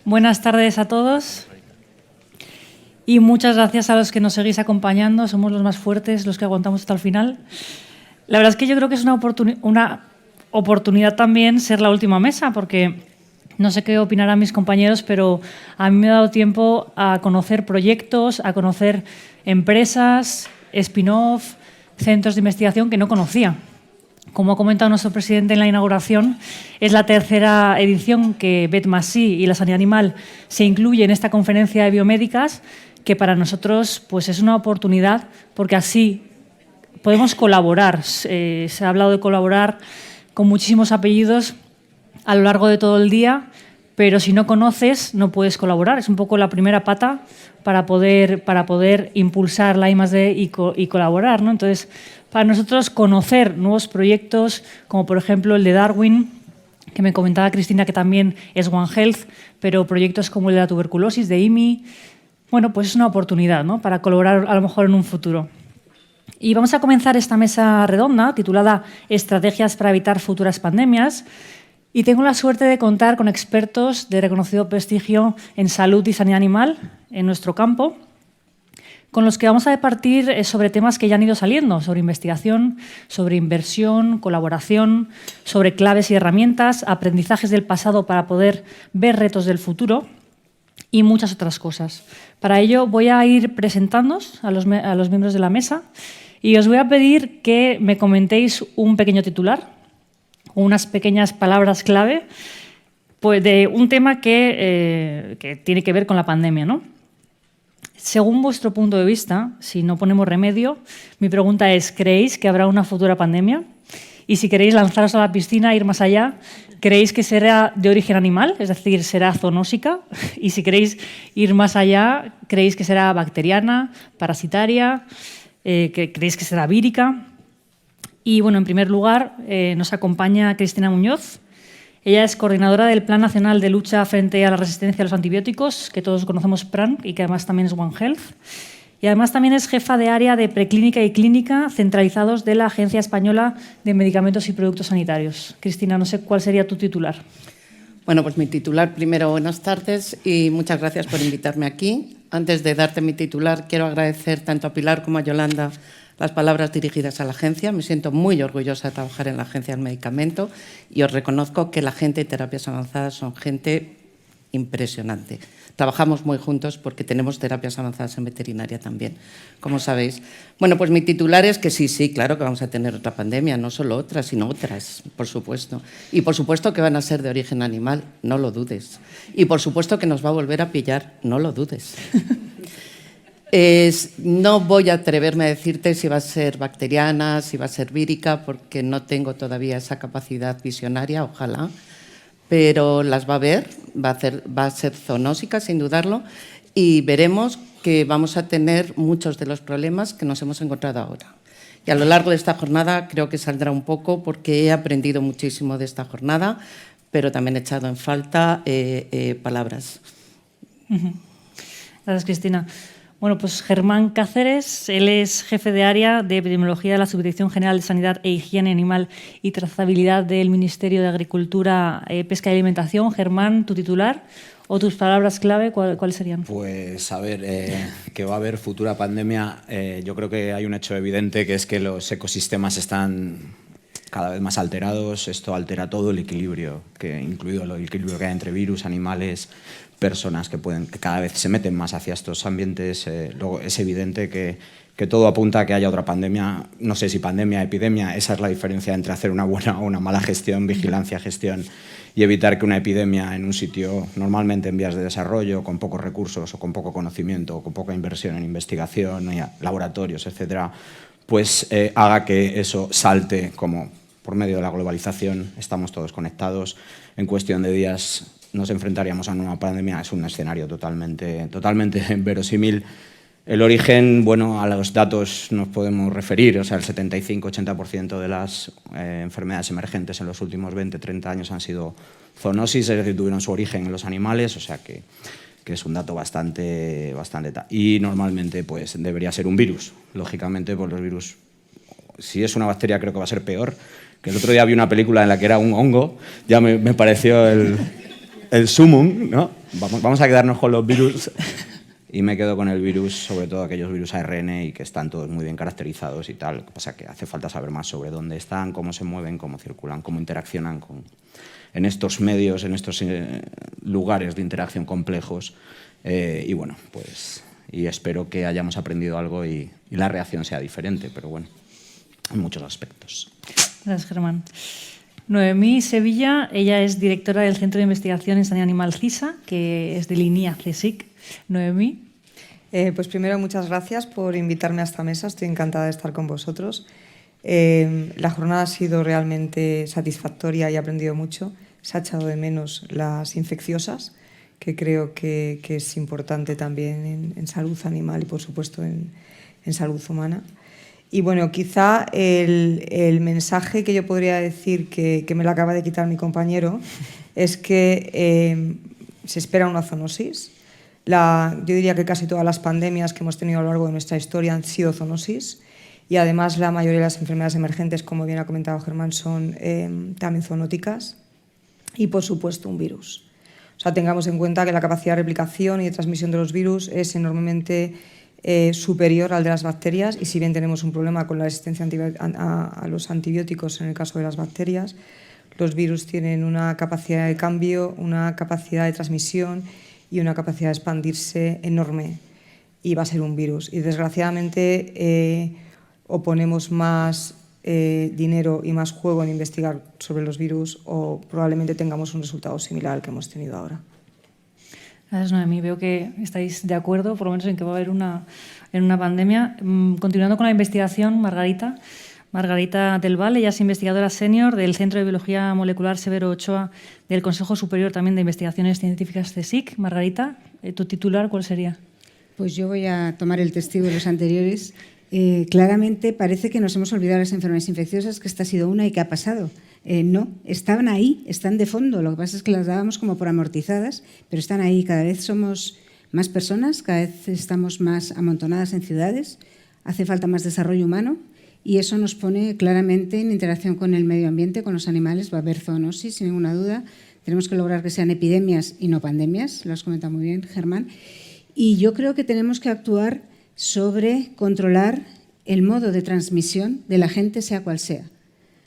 Buenas tardes a todos y muchas gracias a los que nos seguís acompañando. Somos los más fuertes, los que aguantamos hasta el final. La verdad es que yo creo que es una oportunidad también ser la última mesa, porque no sé qué opinarán mis compañeros, pero a mí me ha dado tiempo a conocer proyectos, a conocer empresas, spin-off, centros de investigación que no conocía. Como ha comentado nuestro presidente en la inauguración, es la tercera edición que Bet+I y la sanidad animal se incluye en esta conferencia de biomédicas, que para nosotros pues, es una oportunidad porque así podemos colaborar. Se ha hablado de colaborar con muchísimos apellidos a lo largo de todo el día, pero si no conoces no puedes colaborar. Es un poco la primera pata para poder impulsar la I+D y colaborar, ¿no? Entonces, para nosotros conocer nuevos proyectos, como por ejemplo el de Darwin, que me comentaba Cristina que también es One Health, pero proyectos como el de la tuberculosis, de IMI, bueno, pues es una oportunidad, ¿no?, para colaborar a lo mejor en un futuro. Y vamos a comenzar esta mesa redonda titulada Estrategias para evitar futuras pandemias. Y tengo la suerte de contar con expertos de reconocido prestigio en salud y sanidad animal en nuestro campo, con los que vamos a debatir sobre temas que ya han ido saliendo, sobre investigación, sobre inversión, colaboración, sobre claves y herramientas, aprendizajes del pasado para poder ver retos del futuro y muchas otras cosas. Para ello voy a ir presentándoos a los miembros de la mesa y os voy a pedir que me comentéis un pequeño titular, unas pequeñas palabras clave pues de un tema que tiene que ver con la pandemia, ¿no? Según vuestro punto de vista, si no ponemos remedio, mi pregunta es, ¿creéis que habrá una futura pandemia? Y si queréis lanzaros a la piscina, ir más allá, ¿creéis que será de origen animal? Es decir, ¿será zoonósica? Y si queréis ir más allá, ¿creéis que será bacteriana, parasitaria? ¿Creéis que será vírica? Y bueno, en primer lugar, nos acompaña Cristina Muñoz. Ella es coordinadora del Plan Nacional de Lucha frente a la Resistencia a los Antibióticos, que todos conocemos PRAN y que además también es One Health. Y además también es jefa de área de preclínica y clínica centralizados de la Agencia Española de Medicamentos y Productos Sanitarios. Cristina, no sé cuál sería tu titular. Bueno, pues mi titular, primero, buenas tardes y muchas gracias por invitarme aquí. Antes de darte mi titular, quiero agradecer tanto a Pilar como a Yolanda las palabras dirigidas a la agencia. Me siento muy orgullosa de trabajar en la Agencia del Medicamento y os reconozco que la gente de terapias avanzadas son gente impresionante. Trabajamos muy juntos porque tenemos terapias avanzadas en veterinaria también, como sabéis. Bueno, pues mi titular es que sí, claro que vamos a tener otra pandemia, no solo otras, sino otras, por supuesto. Y por supuesto que van a ser de origen animal, no lo dudes. Y por supuesto que nos va a volver a pillar, no lo dudes. No voy a atreverme a decirte si va a ser bacteriana, si va a ser vírica, porque no tengo todavía esa capacidad visionaria, ojalá, pero las va a ver, va a ser zoonósica, sin dudarlo, y veremos que vamos a tener muchos de los problemas que nos hemos encontrado ahora. Y a lo largo de esta jornada creo que saldrá un poco, porque he aprendido muchísimo de esta jornada, pero también he echado en falta palabras. Gracias, Cristina. Bueno, pues Germán Cáceres, él es jefe de área de epidemiología de la Subdirección General de Sanidad e Higiene Animal y Trazabilidad del Ministerio de Agricultura, Pesca y Alimentación. Germán, tu titular o tus palabras clave, ¿cuáles serían? Pues a ver, que va a haber futura pandemia. Yo creo que hay un hecho evidente, que es que los ecosistemas están cada vez más alterados. Esto altera todo el equilibrio, incluido el equilibrio que hay entre virus, animales, personas que cada vez se meten más hacia estos ambientes. Luego es evidente que todo apunta a que haya otra pandemia. No sé si pandemia, epidemia, esa es la diferencia entre hacer una buena o una mala gestión, vigilancia, gestión, y evitar que una epidemia en un sitio normalmente en vías de desarrollo, con pocos recursos o con poco conocimiento o con poca inversión en investigación, laboratorios, etcétera, pues haga que eso salte como por medio de la globalización. Estamos todos conectados. En cuestión de días nos enfrentaríamos a una nueva pandemia. Es un escenario totalmente verosímil. El origen, bueno, a los datos nos podemos referir. O sea, el 75-80% de las enfermedades emergentes en los últimos 20-30 años han sido zoonosis, es decir, tuvieron su origen en los animales, o sea que es un dato bastante. Y normalmente pues debería ser un virus. Lógicamente, pues los virus, si es una bacteria, creo que va a ser peor. Que el otro día vi una película en la que era un hongo, ya me pareció el sumum, ¿no? Vamos a quedarnos con los virus y me quedo con el virus, sobre todo aquellos virus ARN y que están todos muy bien caracterizados y tal. Lo que pasa es que hace falta saber más sobre dónde están, cómo se mueven, cómo circulan, cómo interaccionan en estos medios, en estos lugares de interacción complejos. Y bueno, pues y espero que hayamos aprendido algo y la reacción sea diferente, pero bueno, en muchos aspectos. Gracias, Germán. Noemí Sevilla, ella es directora del Centro de Investigación en Sanidad Animal CISA, que es de línea CSIC. Noemí. Pues primero, muchas gracias por invitarme a esta mesa. Estoy encantada de estar con vosotros. La jornada ha sido realmente satisfactoria y he aprendido mucho. Se ha echado de menos las infecciosas, que creo que es importante también en salud animal y, por supuesto, en salud humana. Y bueno, quizá el mensaje que yo podría decir que me lo acaba de quitar mi compañero es que se espera una zoonosis. Yo diría que casi todas las pandemias que hemos tenido a lo largo de nuestra historia han sido zoonosis y además la mayoría de las enfermedades emergentes, como bien ha comentado Germán, son también zoonóticas y, por supuesto, un virus. O sea, tengamos en cuenta que la capacidad de replicación y de transmisión de los virus es enormemente superior al de las bacterias y si bien tenemos un problema con la resistencia a los antibióticos en el caso de las bacterias, los virus tienen una capacidad de cambio, una capacidad de transmisión y una capacidad de expandirse enorme y va a ser un virus. Y desgraciadamente o ponemos más dinero y más juego en investigar sobre los virus o probablemente tengamos un resultado similar al que hemos tenido ahora. Gracias, Noemí. Veo que estáis de acuerdo, por lo menos en que va a haber una pandemia. Continuando con la investigación, Margarita del Val, ella es investigadora senior del Centro de Biología Molecular Severo Ochoa del Consejo Superior también de Investigaciones Científicas CSIC. Margarita, ¿tu titular cuál sería? Pues yo voy a tomar el testigo de los anteriores. Claramente parece que nos hemos olvidado de las enfermedades infecciosas, que esta ha sido una y que ha pasado. No, estaban ahí, están de fondo. Lo que pasa es que las dábamos como por amortizadas, pero están ahí. Cada vez somos más personas, cada vez estamos más amontonadas en ciudades, hace falta más desarrollo humano. Y eso nos pone claramente en interacción con el medio ambiente, con los animales. Va a haber zoonosis, sin ninguna duda. Tenemos que lograr que sean epidemias y no pandemias, lo has comentado muy bien, Germán. Y yo creo que tenemos que actuar sobre controlar el modo de transmisión de la gente, sea cual sea.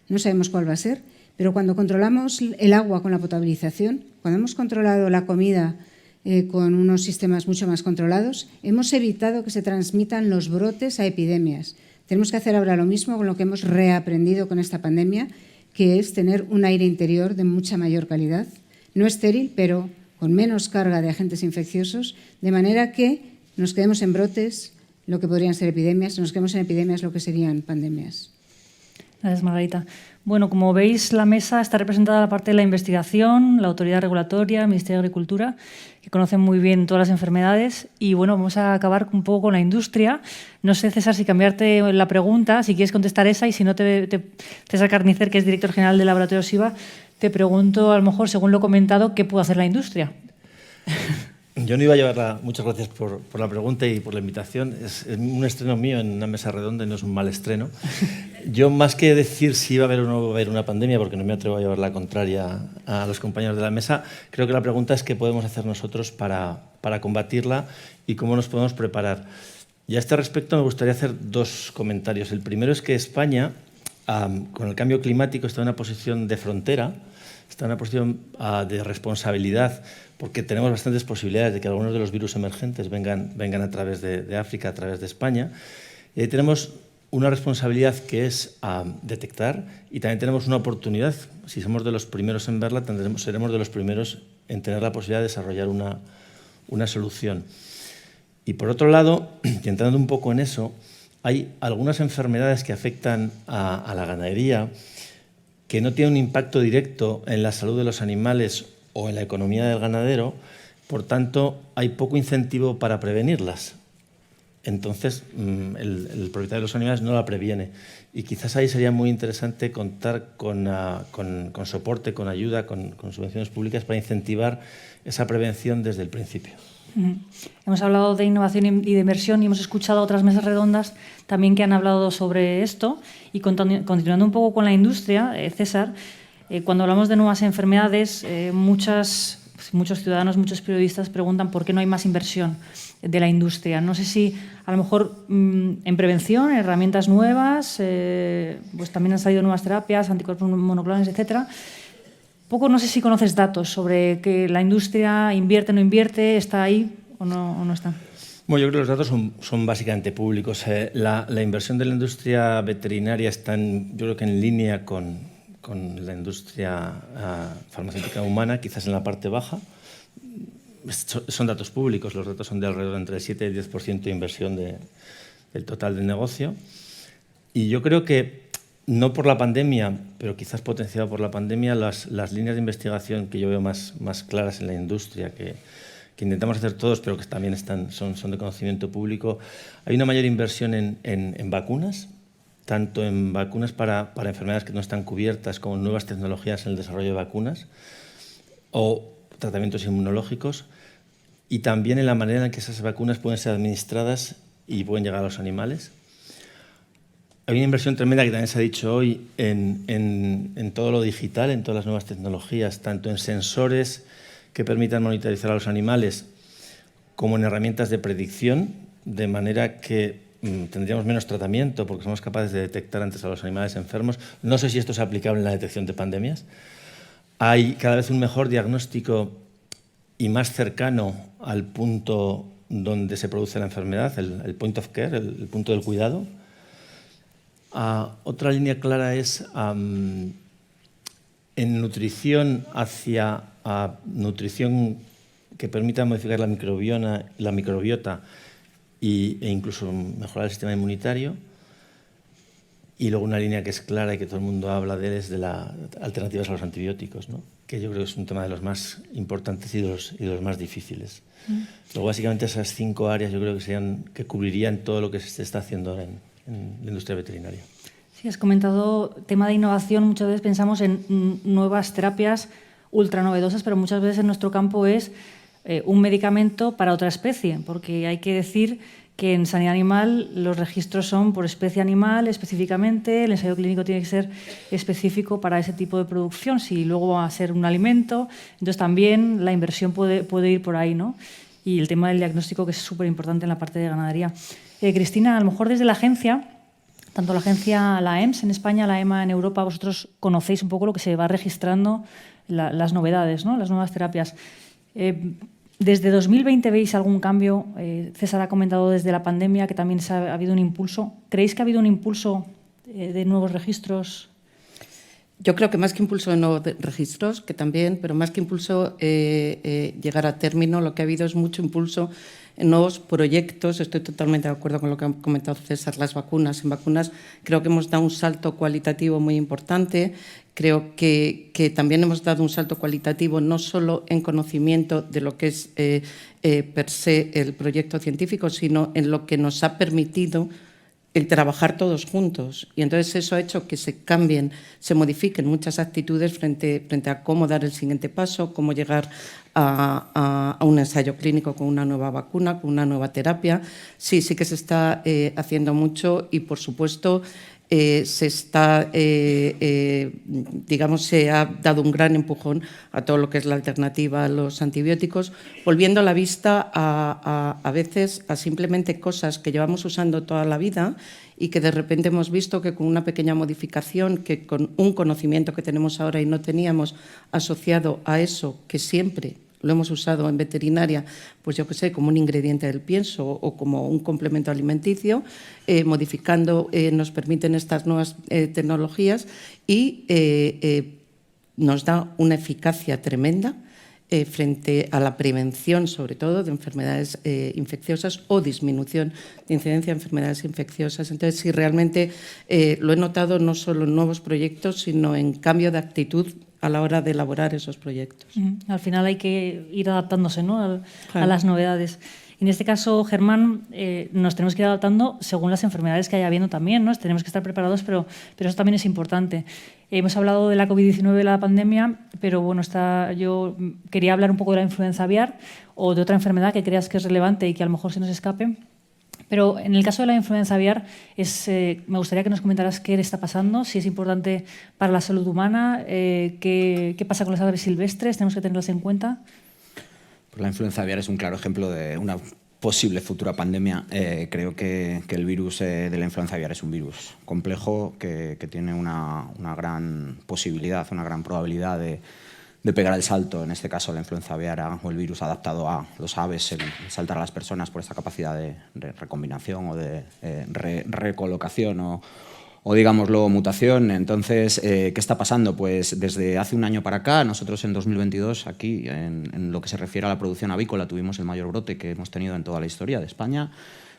No sabemos cuál va a ser, pero cuando controlamos el agua con la potabilización, cuando hemos controlado la comida con unos sistemas mucho más controlados, hemos evitado que se transmitan los brotes a epidemias. Tenemos que hacer ahora lo mismo con lo que hemos reaprendido con esta pandemia, que es tener un aire interior de mucha mayor calidad, no estéril, pero con menos carga de agentes infecciosos, de manera que nos quedemos en brotes, lo que podrían ser epidemias, nos quedemos en epidemias, lo que serían pandemias. Gracias, Margarita. Bueno, como veis, la mesa está representada la parte de la investigación, la autoridad regulatoria, el Ministerio de Agricultura, que conocen muy bien todas las enfermedades. Y bueno, vamos a acabar un poco con la industria. No sé, César, si cambiarte la pregunta, si quieres contestar esa, y si no, César Carnicer, que es director general del laboratorio SIVA, te pregunto, a lo mejor, según lo comentado, ¿qué puede hacer la industria? Yo no iba a llevarla. Muchas gracias por la pregunta y por la invitación. Es un estreno mío en una mesa redonda y no es un mal estreno. Yo, más que decir si va a haber o no va a haber una pandemia, porque no me atrevo a llevar la contraria a los compañeros de la mesa, creo que la pregunta es qué podemos hacer nosotros para combatirla y cómo nos podemos preparar. Y a este respecto me gustaría hacer dos comentarios. El primero es que España, con el cambio climático, está en una posición de frontera, está en una posición de responsabilidad, porque tenemos bastantes posibilidades de que algunos de los virus emergentes vengan a través de África, a través de España. Tenemos una responsabilidad que es detectar y también tenemos una oportunidad, si somos de los primeros en verla, seremos de los primeros en tener la posibilidad de desarrollar una solución. Y por otro lado, y entrando un poco en eso, hay algunas enfermedades que afectan a la ganadería que no tienen un impacto directo en la salud de los animales o en la economía del ganadero, por tanto, hay poco incentivo para prevenirlas. Entonces, el propietario de los animales no la previene. Y quizás ahí sería muy interesante contar con soporte, con ayuda, con subvenciones públicas para incentivar esa prevención desde el principio. Hemos hablado de innovación y de inversión y hemos escuchado otras mesas redondas también que han hablado sobre esto. Y continuando un poco con la industria, César, cuando hablamos de nuevas enfermedades, muchas muchos ciudadanos, muchos periodistas preguntan por qué no hay más inversión de la industria. No sé si a lo mejor en prevención, herramientas nuevas, pues también han salido nuevas terapias, anticuerpos monoclonales, etcétera. Poco no sé si conoces datos sobre que la industria invierte, no invierte, está ahí o no está. Bueno, yo creo que los datos son básicamente públicos. La inversión de la industria veterinaria está, yo creo que en línea con la industria farmacéutica humana, quizás en la parte baja. Son datos públicos, los datos son de alrededor entre el 7 y el 10% de inversión del total del negocio. Y yo creo que, no por la pandemia, pero quizás potenciado por la pandemia, las líneas de investigación que yo veo más claras en la industria, que intentamos hacer todos, pero que también son de conocimiento público, hay una mayor inversión en vacunas, tanto en vacunas para enfermedades que no están cubiertas, como nuevas tecnologías en el desarrollo de vacunas, o tratamientos inmunológicos, y también en la manera en que esas vacunas pueden ser administradas y pueden llegar a los animales. Hay una inversión tremenda que también se ha dicho hoy en todo lo digital, en todas las nuevas tecnologías, tanto en sensores que permitan monitorizar a los animales como en herramientas de predicción, de manera que tendríamos menos tratamiento porque somos capaces de detectar antes a los animales enfermos. No sé si esto es aplicable en la detección de pandemias. Hay cada vez un mejor diagnóstico y más cercano al punto donde se produce la enfermedad, el point of care, el punto del cuidado. Otra línea clara es en nutrición hacia nutrición que permita modificar la microbiota e incluso mejorar el sistema inmunitario. Y luego una línea que es clara y que todo el mundo habla de él es de las alternativas a los antibióticos, ¿no? Que yo creo que es un tema de los más importantes y de los más difíciles. Luego, básicamente, esas 5 áreas yo creo que cubrirían todo lo que se está haciendo en la industria veterinaria. Sí, has comentado tema de innovación. Muchas veces pensamos en nuevas terapias ultra novedosas, pero muchas veces en nuestro campo es un medicamento para otra especie, porque hay que decir que en sanidad animal los registros son por especie animal específicamente, el ensayo clínico tiene que ser específico para ese tipo de producción, si luego va a ser un alimento, entonces también la inversión puede ir por ahí, ¿no? Y el tema del diagnóstico, que es súper importante en la parte de ganadería. Cristina, a lo mejor desde la agencia, tanto la agencia, la EMS en España, la EMA en Europa, vosotros conocéis un poco lo que se va registrando, las novedades, ¿no? Las nuevas terapias. ¿Desde 2020 veis algún cambio? César ha comentado desde la pandemia que también ha habido un impulso. ¿Creéis que ha habido un impulso de nuevos registros? Yo creo que más que impulso de nuevos registros, que también, pero más que impulso llegar a término, lo que ha habido es mucho impulso en nuevos proyectos. Estoy totalmente de acuerdo con lo que ha comentado César, las vacunas. En vacunas creo que hemos dado un salto cualitativo muy importante. Creo que también hemos dado un salto cualitativo no solo en conocimiento de lo que es per se el proyecto científico, sino en lo que nos ha permitido el trabajar todos juntos. Y entonces eso ha hecho que se cambien, se modifiquen muchas actitudes frente a cómo dar el siguiente paso, cómo llegar a un ensayo clínico con una nueva vacuna, con una nueva terapia. Sí que se está haciendo mucho y, por supuesto, se ha dado un gran empujón a todo lo que es la alternativa a los antibióticos, volviendo la vista a veces a simplemente cosas que llevamos usando toda la vida y que de repente hemos visto que con una pequeña modificación, que con un conocimiento que tenemos ahora y no teníamos asociado a eso que siempre lo hemos usado en veterinaria, pues yo qué sé, como un ingrediente del pienso o como un complemento alimenticio, modificando nos permiten estas nuevas tecnologías y nos da una eficacia tremenda frente a la prevención, sobre todo, de enfermedades infecciosas o disminución de incidencia de enfermedades infecciosas. Entonces, sí, realmente lo he notado no solo en nuevos proyectos, sino en cambio de actitud a la hora de elaborar esos proyectos. Al final hay que ir adaptándose, ¿no? Claro. A las novedades. En este caso, Germán, nos tenemos que ir adaptando según las enfermedades que haya habiendo también, ¿no? Tenemos que estar preparados, pero eso también es importante. Hemos hablado de la COVID-19, de la pandemia, pero bueno, yo quería hablar un poco de la influenza aviar o de otra enfermedad que creas que es relevante y que a lo mejor se nos escape. Pero en el caso de la influenza aviar, me gustaría que nos comentaras qué le está pasando, si es importante para la salud humana, qué pasa con las aves silvestres, tenemos que tenerlas en cuenta. Pues la influenza aviar es un claro ejemplo de una posible futura pandemia. Creo que el virus de la influenza aviar es un virus complejo que tiene una gran posibilidad, una gran probabilidad de pegar el salto, en este caso la influenza aviar o el virus adaptado a los aves, el saltar a las personas por esta capacidad de recombinación o de recolocación o digámoslo, mutación. Entonces, ¿qué está pasando? Pues desde hace un año para acá, nosotros en 2022, aquí, en lo que se refiere a la producción avícola, tuvimos el mayor brote que hemos tenido en toda la historia de España,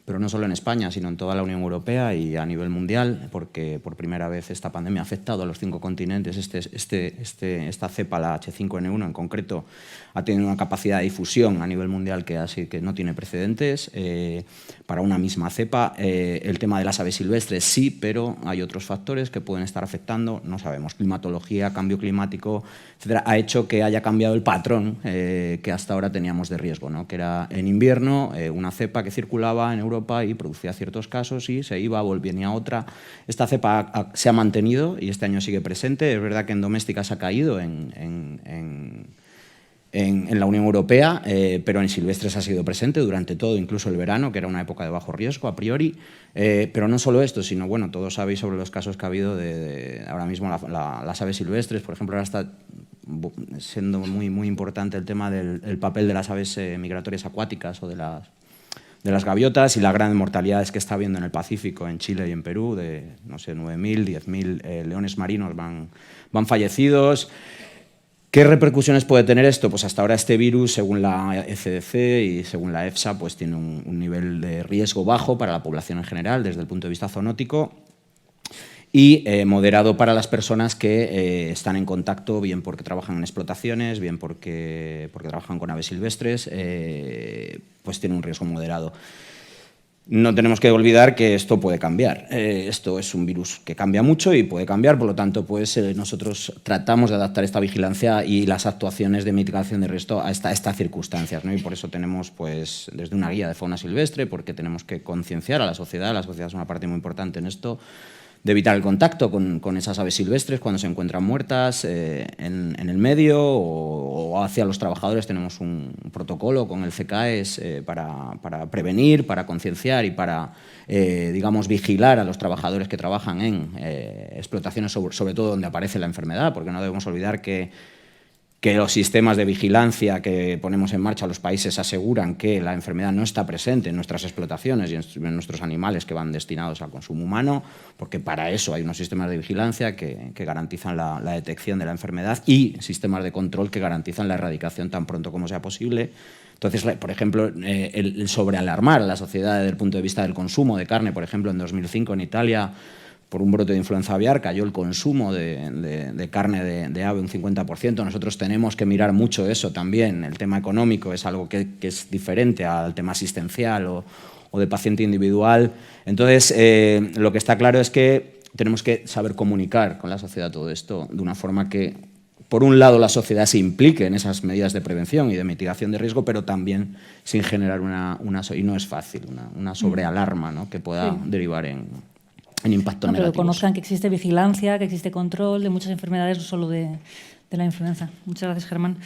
pero no solo en España, sino en toda la Unión Europea y a nivel mundial, porque por primera vez esta pandemia ha afectado a los 5 continentes. Esta cepa, la H5N1 en concreto, ha tenido una capacidad de difusión a nivel mundial que no tiene precedentes para una misma cepa. El tema de las aves silvestres sí, pero hay otros factores que pueden estar afectando, no sabemos, climatología, cambio climático, etcétera, ha hecho que haya cambiado el patrón que hasta ahora teníamos de riesgo, ¿no? Que era en invierno una cepa que circulaba en Europa y producía ciertos casos y se iba, volvía a otra. Esta cepa se ha mantenido y este año sigue presente. Es verdad que en domésticas ha caído en la Unión Europea, pero en silvestres ha sido presente durante todo, incluso el verano, que era una época de bajo riesgo a priori. Pero no solo esto, sino, bueno, todos sabéis sobre los casos que ha habido de ahora mismo las aves silvestres. Por ejemplo, ahora está siendo muy importante el tema del papel de las aves migratorias acuáticas o de las gaviotas y las grandes mortalidades que está habiendo en el Pacífico, en Chile y en Perú, de, no sé, 9.000, 10.000 leones marinos van fallecidos. ¿Qué repercusiones puede tener esto? Pues hasta ahora este virus, según la ECDC y según la EFSA, pues tiene un nivel de riesgo bajo para la población en general desde el punto de vista zoonótico y moderado para las personas que están en contacto, bien porque trabajan en explotaciones, bien porque trabajan con aves silvestres, pues tiene un riesgo moderado. No tenemos que olvidar que esto puede cambiar. Esto es un virus que cambia mucho y puede cambiar, por lo tanto, pues nosotros tratamos de adaptar esta vigilancia y las actuaciones de mitigación de riesgo a estas circunstancias, ¿no? Y por eso tenemos, pues, desde una guía de fauna silvestre, porque tenemos que concienciar a la sociedad es una parte muy importante en esto, de evitar el contacto con esas aves silvestres cuando se encuentran muertas en el medio o hacia los trabajadores. Tenemos un protocolo con el CCAES para prevenir, para concienciar y para, digamos, vigilar a los trabajadores que trabajan en explotaciones, sobre todo donde aparece la enfermedad, porque no debemos olvidar que los sistemas de vigilancia que ponemos en marcha los países aseguran que la enfermedad no está presente en nuestras explotaciones y en nuestros animales que van destinados al consumo humano, porque para eso hay unos sistemas de vigilancia que garantizan la detección de la enfermedad y sistemas de control que garantizan la erradicación tan pronto como sea posible. Entonces, por ejemplo, el sobrealarmar a la sociedad desde el punto de vista del consumo de carne, por ejemplo, en 2005 en Italia, por un brote de influenza aviar, cayó el consumo de carne de ave un 50%. Nosotros tenemos que mirar mucho eso también. El tema económico es algo que es diferente al tema asistencial o de paciente individual. Entonces, lo que está claro es que tenemos que saber comunicar con la sociedad todo esto de una forma que, por un lado, la sociedad se implique en esas medidas de prevención y de mitigación de riesgo, pero también sin generar y no es fácil, una sobrealarma, ¿no?, que pueda derivar en impactos negativos. Pero conozcan que existe vigilancia, que existe control de muchas enfermedades, no solo de la influenza. Muchas gracias, Germán.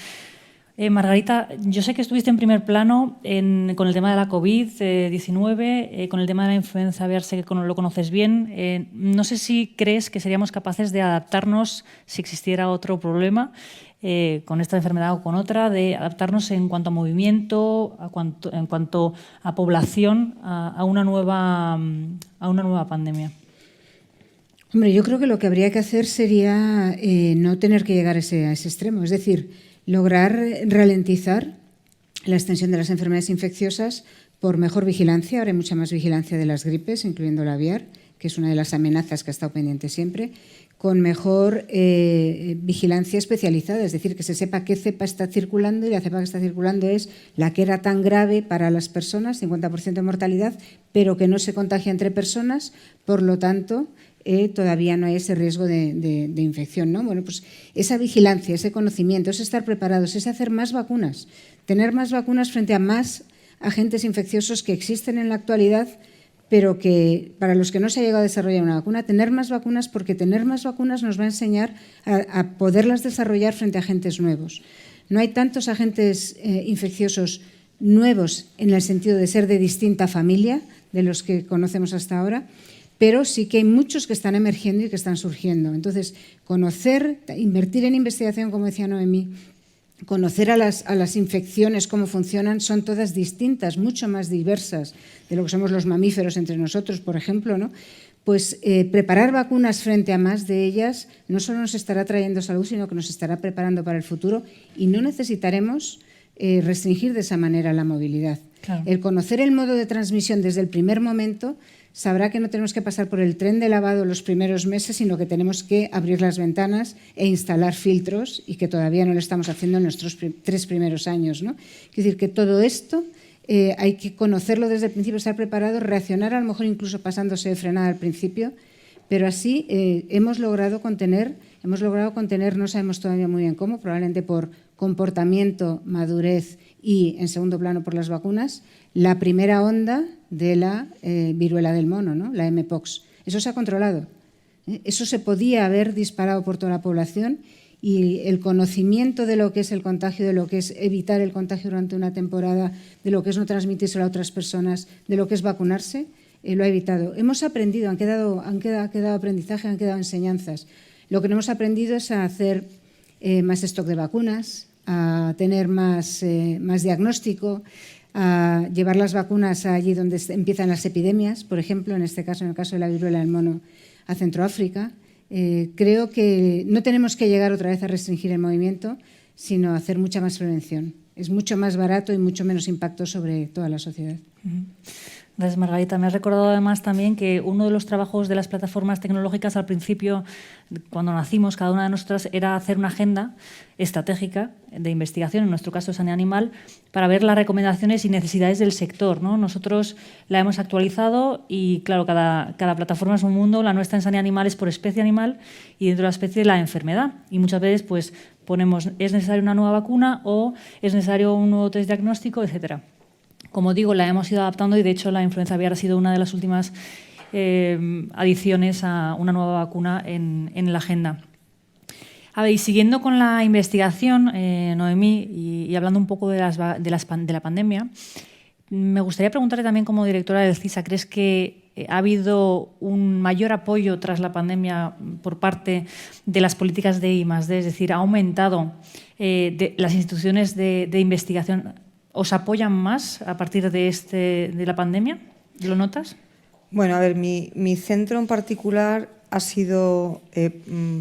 Margarita, yo sé que estuviste en primer plano con el tema de la COVID-19, con el tema de la influenza aviar, sé que lo conoces bien. No sé si crees que seríamos capaces de adaptarnos, si existiera otro problema, con esta enfermedad o con otra, de adaptarnos en cuanto a movimiento, en cuanto a población, a una nueva pandemia. Hombre, yo creo que lo que habría que hacer sería no tener que llegar a ese extremo, es decir, lograr ralentizar la extensión de las enfermedades infecciosas por mejor vigilancia. Ahora hay mucha más vigilancia de las gripes, incluyendo la aviar, que es una de las amenazas que ha estado pendiente siempre, con mejor vigilancia especializada, es decir, que se sepa qué cepa está circulando, y la cepa que está circulando es la que era tan grave para las personas, 50% de mortalidad, pero que no se contagia entre personas, por lo tanto, todavía no hay ese riesgo de infección, ¿no? Bueno, pues esa vigilancia, ese conocimiento, es estar preparados, es hacer más vacunas, tener más vacunas frente a más agentes infecciosos que existen en la actualidad, pero que para los que no se ha llegado a desarrollar una vacuna, tener más vacunas, porque tener más vacunas nos va a enseñar a poderlas desarrollar frente a agentes nuevos. No hay tantos agentes infecciosos nuevos en el sentido de ser de distinta familia de los que conocemos hasta ahora, pero sí que hay muchos que están emergiendo y que están surgiendo. Entonces, conocer, invertir en investigación, como decía Noemí, conocer a las infecciones, cómo funcionan, son todas distintas, mucho más diversas de lo que somos los mamíferos entre nosotros, por ejemplo, ¿no? Pues preparar vacunas frente a más de ellas no solo nos estará trayendo salud, sino que nos estará preparando para el futuro y no necesitaremos restringir de esa manera la movilidad. Claro. El conocer el modo de transmisión desde el primer momento sabrá que no tenemos que pasar por el tren de lavado los primeros meses, sino que tenemos que abrir las ventanas e instalar filtros y que todavía no lo estamos haciendo en nuestros 3 primeros años, ¿no? Es decir, que todo esto hay que conocerlo desde el principio, estar preparado, reaccionar a lo mejor incluso pasándose de frenada al principio, pero así hemos logrado contener, no sabemos todavía muy bien cómo, probablemente por comportamiento, madurez y, en segundo plano, por las vacunas, la primera onda de la viruela del mono, ¿no? La mpox. Eso se ha controlado. Eso se podía haber disparado por toda la población y el conocimiento de lo que es el contagio, de lo que es evitar el contagio durante una temporada, de lo que es no transmitírselo a otras personas, de lo que es vacunarse, lo ha evitado. Hemos aprendido, han quedado aprendizaje, han quedado enseñanzas. Lo que no hemos aprendido es a hacer más stock de vacunas, a tener más diagnóstico, a llevar las vacunas allí donde empiezan las epidemias, por ejemplo, en este caso, en el caso de la viruela del mono, a Centroáfrica. Creo que no tenemos que llegar otra vez a restringir el movimiento, sino a hacer mucha más prevención. Es mucho más barato y mucho menos impacto sobre toda la sociedad. Gracias, Margarita. Me has recordado además también que uno de los trabajos de las plataformas tecnológicas al principio, cuando nacimos, cada una de nosotras, era hacer una agenda estratégica de investigación, en nuestro caso Sanidad Animal, para ver las recomendaciones y necesidades del sector, ¿no? Nosotros la hemos actualizado y, claro, cada plataforma es un mundo. La nuestra en Sanidad Animal es por especie animal y dentro de la especie la enfermedad. Y muchas veces pues ponemos, ¿es necesaria una nueva vacuna o es necesario un nuevo test diagnóstico, etcétera? Como digo, la hemos ido adaptando y, de hecho, la influenza aviar ha sido una de las últimas adiciones a una nueva vacuna en la agenda. A ver, y siguiendo con la investigación, Noemí, y hablando un poco de la pandemia, me gustaría preguntarle también, como directora del CISA, ¿crees que ha habido un mayor apoyo tras la pandemia por parte de las políticas de I+D? Es decir, ¿ha aumentado las instituciones de investigación? ¿Os apoyan más a partir de la pandemia? ¿Lo notas? Bueno, a ver, mi centro en particular ha sido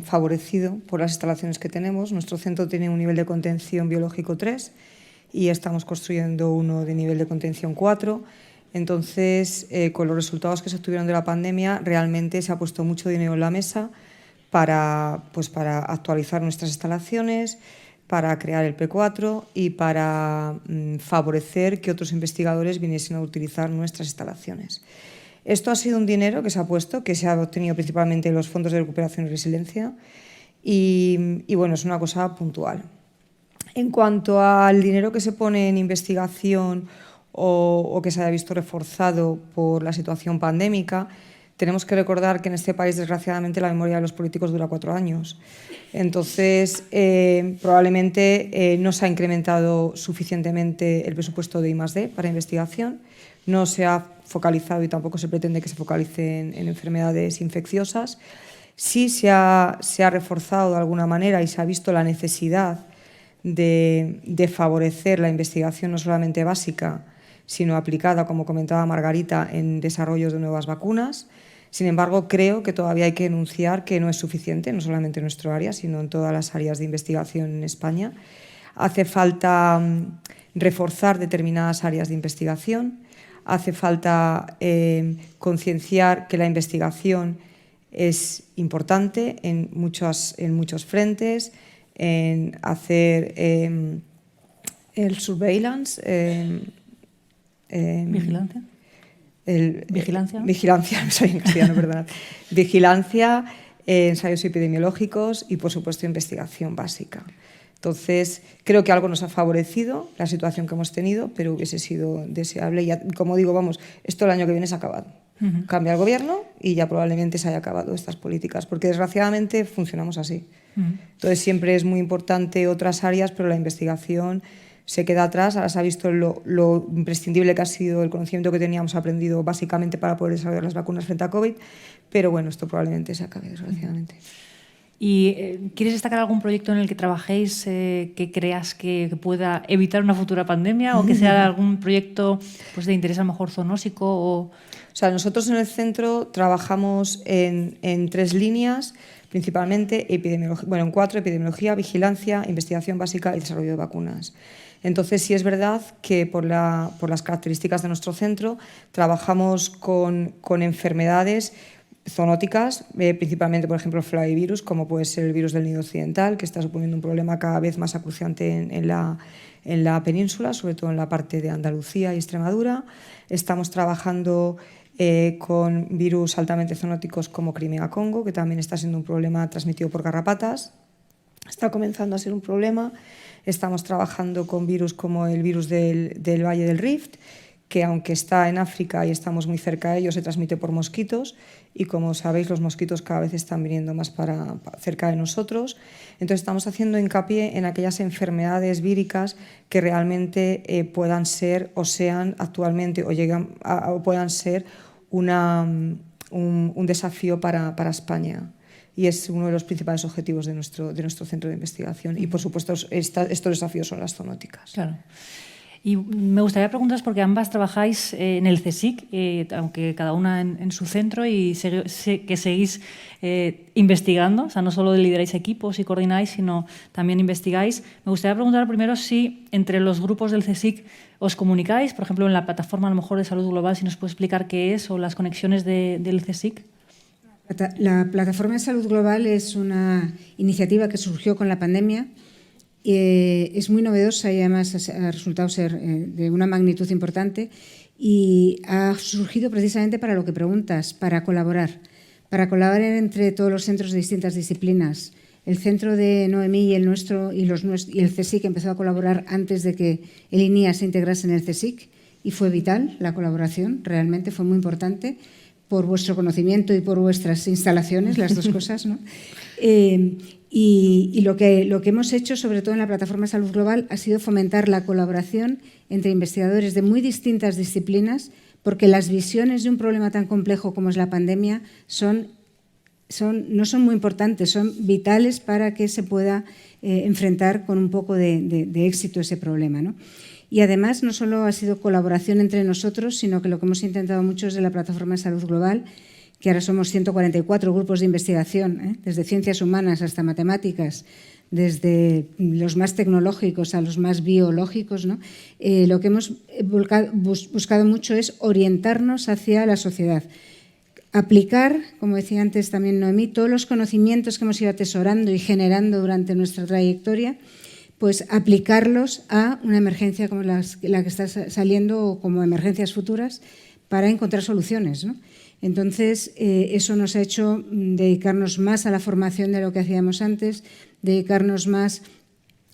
favorecido por las instalaciones que tenemos. Nuestro centro tiene un nivel de contención biológico 3 y estamos construyendo uno de nivel de contención 4. Entonces, con los resultados que se obtuvieron de la pandemia, realmente se ha puesto mucho dinero en la mesa para actualizar nuestras instalaciones, para crear el P4 y para favorecer que otros investigadores viniesen a utilizar nuestras instalaciones. Esto ha sido un dinero que se ha puesto, que se ha obtenido principalmente en los fondos de recuperación y resiliencia y bueno, es una cosa puntual. En cuanto al dinero que se pone en investigación o que se haya visto reforzado por la situación pandémica, tenemos que recordar que en este país, desgraciadamente, la memoria de los políticos dura 4 años. Entonces, probablemente no se ha incrementado suficientemente el presupuesto de I+D para investigación, no se ha focalizado y tampoco se pretende que se focalice en enfermedades infecciosas. Sí se ha reforzado de alguna manera y se ha visto la necesidad de favorecer la investigación no solamente básica, sino aplicada, como comentaba Margarita, en desarrollos de nuevas vacunas. Sin embargo, creo que todavía hay que enunciar que no es suficiente, no solamente en nuestro área, sino en todas las áreas de investigación en España. Hace falta reforzar determinadas áreas de investigación, hace falta concienciar que la investigación es importante en muchos frentes, en hacer el surveillance, ¿Vigilancia? Vigilancia, me sale en castellano, perdonad. Vigilancia, ensayos epidemiológicos y, por supuesto, investigación básica. Entonces, creo que algo nos ha favorecido la situación que hemos tenido, pero hubiese sido deseable. Y, como digo, vamos, esto el año que viene se ha acabado. Cambia el gobierno y ya probablemente se haya acabado estas políticas, porque desgraciadamente funcionamos así. Entonces siempre es muy importante otras áreas, pero la investigación se queda atrás. Ahora se ha visto lo imprescindible que ha sido el conocimiento que teníamos aprendido básicamente para poder desarrollar las vacunas frente a COVID, pero bueno, esto probablemente se acabe, desgraciadamente. ¿Y quieres destacar algún proyecto en el que trabajéis que creas que pueda evitar una futura pandemia o que sea algún proyecto pues, de interés a lo mejor zoonósico? O sea, nosotros en el centro trabajamos en 3 líneas, principalmente en 4: epidemiología, vigilancia, investigación básica y desarrollo de vacunas. Entonces, sí es verdad que por las características de nuestro centro trabajamos con enfermedades zoonóticas, principalmente, por ejemplo, flavivirus, como puede ser el virus del nido occidental, que está suponiendo un problema cada vez más acuciante en la península, sobre todo en la parte de Andalucía y Extremadura. Estamos trabajando con virus altamente zoonóticos como Crimea-Congo, que también está siendo un problema transmitido por garrapatas. Está comenzando a ser un problema. Estamos trabajando con virus como el virus del Valle del Rift, que aunque está en África y estamos muy cerca de ellos, se transmite por mosquitos y, como sabéis, los mosquitos cada vez están viniendo más cerca de nosotros. Entonces estamos haciendo hincapié en aquellas enfermedades víricas que realmente puedan ser o sean actualmente o puedan ser un desafío para España. Y es uno de los principales objetivos de nuestro centro de investigación. Y, por supuesto, estos desafíos son las zoonóticas. Claro. Y me gustaría preguntaros, porque ambas trabajáis en el CSIC, aunque cada una en su centro, y que seguís investigando, o sea, no solo lideráis equipos y coordináis, sino también investigáis. Me gustaría preguntar primero si entre los grupos del CSIC os comunicáis, por ejemplo, en la plataforma a lo mejor de salud global, si nos puede explicar qué es, o las conexiones del CSIC. La plataforma de salud global es una iniciativa que surgió con la pandemia. Es muy novedosa y además ha resultado ser de una magnitud importante y ha surgido precisamente para lo que preguntas, para colaborar entre todos los centros de distintas disciplinas. El centro de Noemí y el nuestro y el CSIC empezó a colaborar antes de que el INIA se integrase en el CSIC y fue vital la colaboración, realmente fue muy importante por vuestro conocimiento y por vuestras instalaciones, las dos cosas, ¿no? Y lo que hemos hecho, sobre todo en la plataforma Salud Global, ha sido fomentar la colaboración entre investigadores de muy distintas disciplinas, porque las visiones de un problema tan complejo como es la pandemia no son muy importantes, son vitales para que se pueda enfrentar con un poco de éxito ese problema, ¿no? Y además no solo ha sido colaboración entre nosotros, sino que lo que hemos intentado mucho desde la plataforma de Salud Global, que ahora somos 144 grupos de investigación, desde ciencias humanas hasta matemáticas, desde los más tecnológicos a los más biológicos, ¿no? Lo que hemos buscado mucho es orientarnos hacia la sociedad. Aplicar, como decía antes también Noemí, todos los conocimientos que hemos ido atesorando y generando durante nuestra trayectoria, pues aplicarlos a una emergencia como la que está saliendo o como emergencias futuras para encontrar soluciones, ¿no? Entonces, eso nos ha hecho dedicarnos más a la formación de lo que hacíamos antes, dedicarnos más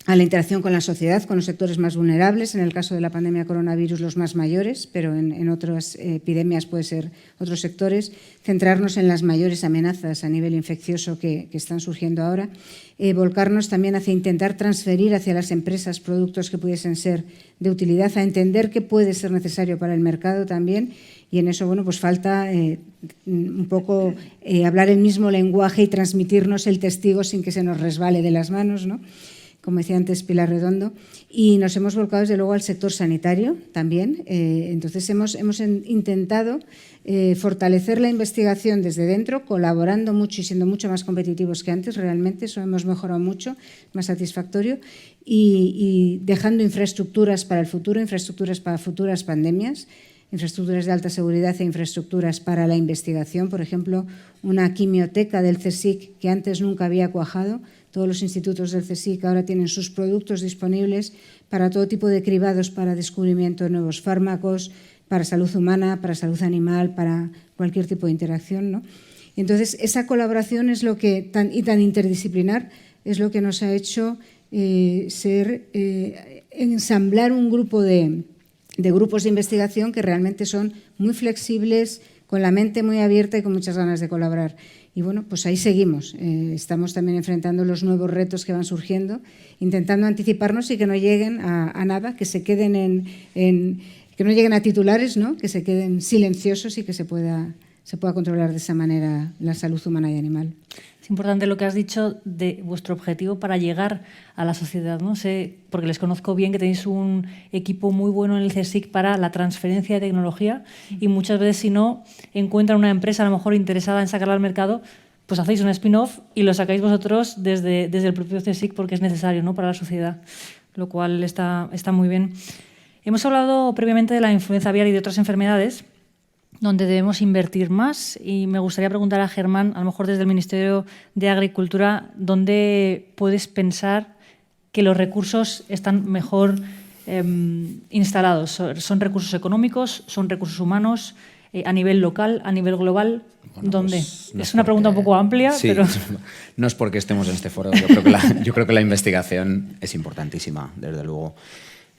a la interacción con la sociedad, con los sectores más vulnerables, en el caso de la pandemia coronavirus los más mayores, pero en otras epidemias puede ser otros sectores, centrarnos en las mayores amenazas a nivel infeccioso que están surgiendo ahora, volcarnos también hacia intentar transferir hacia las empresas productos que pudiesen ser de utilidad, a entender qué puede ser necesario para el mercado también, y en eso, bueno, pues falta un poco hablar el mismo lenguaje y transmitirnos el testigo sin que se nos resbale de las manos, ¿no? Como decía antes Pilar Redondo, y nos hemos volcado desde luego al sector sanitario también. Entonces hemos intentado fortalecer la investigación desde dentro, colaborando mucho y siendo mucho más competitivos que antes, realmente eso hemos mejorado mucho, más satisfactorio, y dejando infraestructuras para el futuro, infraestructuras para futuras pandemias, infraestructuras de alta seguridad e infraestructuras para la investigación, por ejemplo, una quimioteca del CSIC que antes nunca había cuajado. Todos los institutos del CSIC ahora tienen sus productos disponibles para todo tipo de cribados, para descubrimiento de nuevos fármacos, para salud humana, para salud animal, para cualquier tipo de interacción, ¿no? Entonces, esa colaboración es lo que tan interdisciplinar es lo que nos ha hecho ensamblar un grupo de grupos de investigación que realmente son muy flexibles, con la mente muy abierta y con muchas ganas de colaborar. Y bueno, pues ahí seguimos. Estamos también enfrentando los nuevos retos que van surgiendo, intentando anticiparnos y que no lleguen a nada, que se queden que no lleguen a titulares, ¿no? Que se queden silenciosos y que se pueda controlar de esa manera la salud humana y animal. Es importante lo que has dicho de vuestro objetivo para llegar a la sociedad, ¿no? Sé, porque les conozco bien, que tenéis un equipo muy bueno en el CSIC para la transferencia de tecnología y muchas veces, si no encuentran una empresa a lo mejor interesada en sacarla al mercado, pues hacéis un spin-off y lo sacáis vosotros desde el propio CSIC porque es necesario, ¿no?, para la sociedad, lo cual está muy bien. Hemos hablado previamente de la influenza aviar y de otras enfermedades donde debemos invertir más y me gustaría preguntar a Germán, a lo mejor desde el Ministerio de Agricultura, ¿dónde puedes pensar que los recursos están mejor instalados? ¿Son recursos económicos? ¿Son recursos humanos? ¿A nivel local? ¿A nivel global? Bueno, ¿Dónde? Pues no es una pregunta un poco amplia, sí, pero... No es porque estemos en este foro. Yo creo que la investigación es importantísima, desde luego.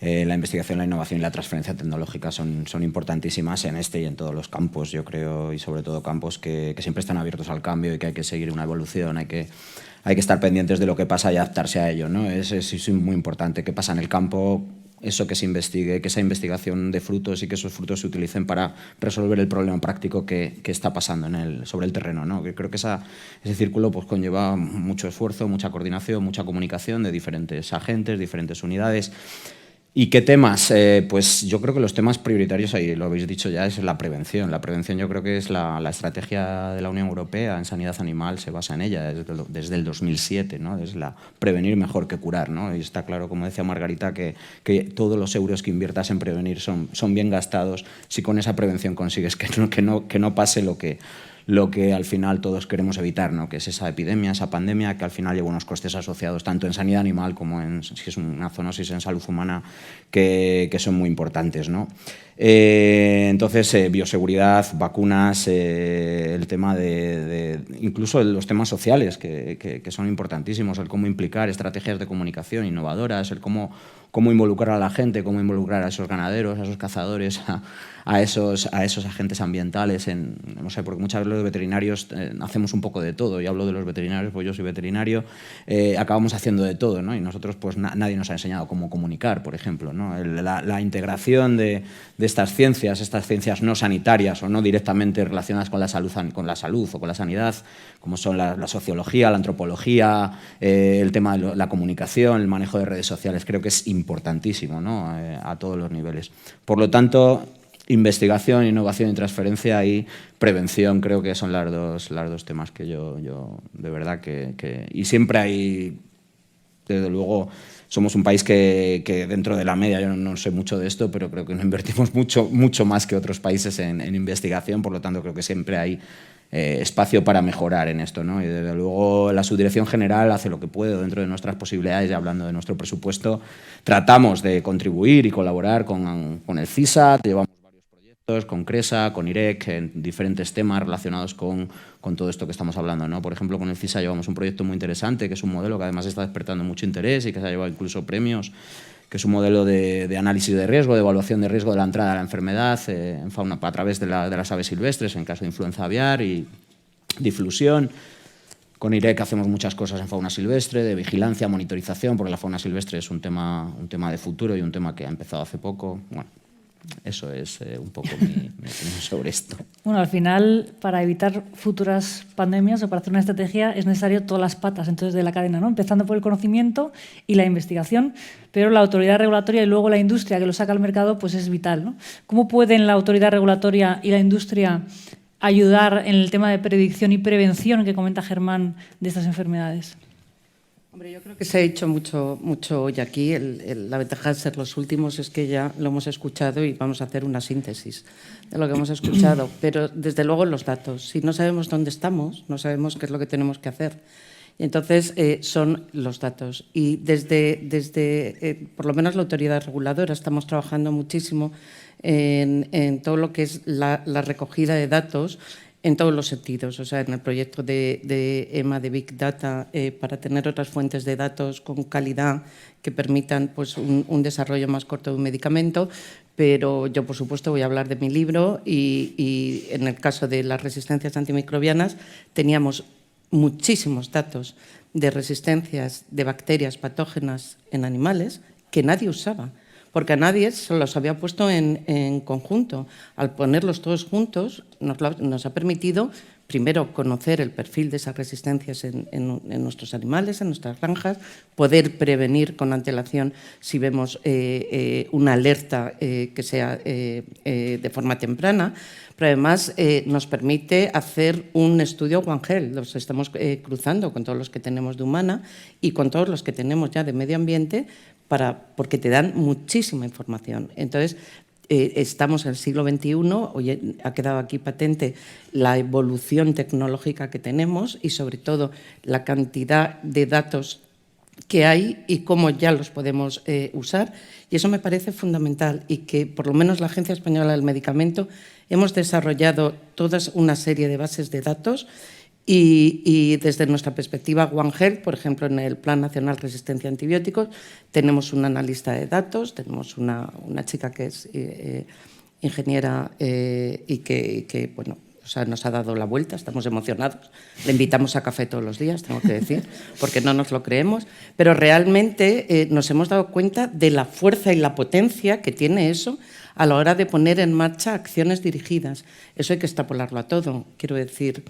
La investigación, la innovación y la transferencia tecnológica son importantísimas en este y en todos los campos, yo creo, y sobre todo campos que siempre están abiertos al cambio y que hay que seguir una evolución, hay que estar pendientes de lo que pasa y adaptarse a ello, ¿no? Es muy importante. ¿Qué pasa en el campo? Eso que se investigue, que esa investigación dé frutos y que esos frutos se utilicen para resolver el problema práctico que está pasando sobre el terreno, ¿no? Que creo que ese círculo pues conlleva mucho esfuerzo, mucha coordinación, mucha comunicación de diferentes agentes, diferentes unidades. ¿Y qué temas? Pues yo creo que los temas prioritarios, ahí lo habéis dicho ya, es la prevención. La prevención yo creo que es la estrategia de la Unión Europea en sanidad animal, se basa en ella desde el 2007, ¿no? Es prevenir mejor que curar, ¿no? Y está claro, como decía Margarita, que todos los euros que inviertas en prevenir son bien gastados si con esa prevención consigues que no pase lo que al final todos queremos evitar, ¿no? Que es esa epidemia, esa pandemia, que al final lleva unos costes asociados tanto en sanidad animal como si es una zoonosis en salud humana, que son muy importantes, ¿no? Entonces, bioseguridad, vacunas, el tema incluso los temas sociales, que son importantísimos, el cómo implicar estrategias de comunicación innovadoras, el cómo involucrar a la gente, cómo involucrar a esos ganaderos, a esos cazadores, a esos agentes ambientales. No sé, porque muchas veces los veterinarios hacemos un poco de todo. Yo hablo de los veterinarios, pues yo soy veterinario, acabamos haciendo de todo, ¿no? Y nosotros, pues nadie nos ha enseñado cómo comunicar, por ejemplo, ¿no? La integración de estas ciencias no sanitarias o no directamente relacionadas con la salud o con la sanidad, como son la sociología, la antropología, el tema de la comunicación, el manejo de redes sociales, creo que es importantísimo, ¿no? A todos los niveles. Por lo tanto, investigación, innovación y transferencia y prevención creo que son las dos temas que yo de verdad y siempre hay, desde luego, somos un país que dentro de la media, yo no sé mucho de esto, pero creo que no invertimos mucho más que otros países en investigación, por lo tanto creo que siempre hay espacio para mejorar en esto, ¿no? Y desde luego la Subdirección General hace lo que puede dentro de nuestras posibilidades, y hablando de nuestro presupuesto, tratamos de contribuir y colaborar con el CISA, llevamos varios proyectos con CRESA, con IREC, en diferentes temas relacionados con todo esto que estamos hablando, ¿no? Por ejemplo, con el CISA llevamos un proyecto muy interesante, que es un modelo que además está despertando mucho interés y que se ha llevado incluso premios, que es un modelo de análisis de riesgo, de evaluación de riesgo de la entrada de la enfermedad en fauna a través de las aves silvestres, en caso de influenza aviar y difusión. Con IREC hacemos muchas cosas en fauna silvestre, de vigilancia, monitorización, porque la fauna silvestre es un tema de futuro y un tema que ha empezado hace poco. Bueno, eso es un poco mi opinión sobre esto. Bueno, al final, para evitar futuras pandemias o para hacer una estrategia es necesario todas las patas entonces de la cadena, ¿no? Empezando por el conocimiento y la investigación, pero la autoridad regulatoria y luego la industria que lo saca al mercado pues es vital, ¿no? ¿Cómo pueden la autoridad regulatoria y la industria ayudar en el tema de predicción y prevención que comenta Germán de estas enfermedades? Hombre, yo creo que se ha dicho mucho hoy aquí. La ventaja de ser los últimos es que ya lo hemos escuchado y vamos a hacer una síntesis de lo que hemos escuchado. Pero, desde luego, los datos. Si no sabemos dónde estamos, no sabemos qué es lo que tenemos que hacer. Y entonces, son los datos. Y desde por lo menos la autoridad reguladora, estamos trabajando muchísimo en todo lo que es la recogida de datos en todos los sentidos, o sea, en el proyecto de EMA de Big Data para tener otras fuentes de datos con calidad que permitan pues, un desarrollo más corto de un medicamento, pero yo, por supuesto, voy a hablar de mi libro y en el caso de las resistencias antimicrobianas teníamos muchísimos datos de resistencias de bacterias patógenas en animales que nadie usaba, porque a nadie se los había puesto en conjunto. Al ponerlos todos juntos nos ha permitido, primero, conocer el perfil de esas resistencias en nuestros animales, en nuestras granjas, poder prevenir con antelación si vemos una alerta que sea de forma temprana, pero además nos permite hacer un estudio One Health. Los estamos cruzando con todos los que tenemos de humana y con todos los que tenemos ya de medio ambiente, porque te dan muchísima información. Entonces, estamos en el siglo XXI, hoy ha quedado aquí patente la evolución tecnológica que tenemos y sobre todo la cantidad de datos que hay y cómo ya los podemos usar, y eso me parece fundamental, y que por lo menos la Agencia Española del Medicamento hemos desarrollado toda una serie de bases de datos y desde nuestra perspectiva One Health, por ejemplo, en el Plan Nacional Resistencia a Antibióticos, tenemos un analista de datos, tenemos una chica que es ingeniera y que bueno, o sea, nos ha dado la vuelta, estamos emocionados. Le invitamos a café todos los días, tengo que decir, porque no nos lo creemos, pero realmente nos hemos dado cuenta de la fuerza y la potencia que tiene eso a la hora de poner en marcha acciones dirigidas. Eso hay que extrapolarlo a todo, quiero decir.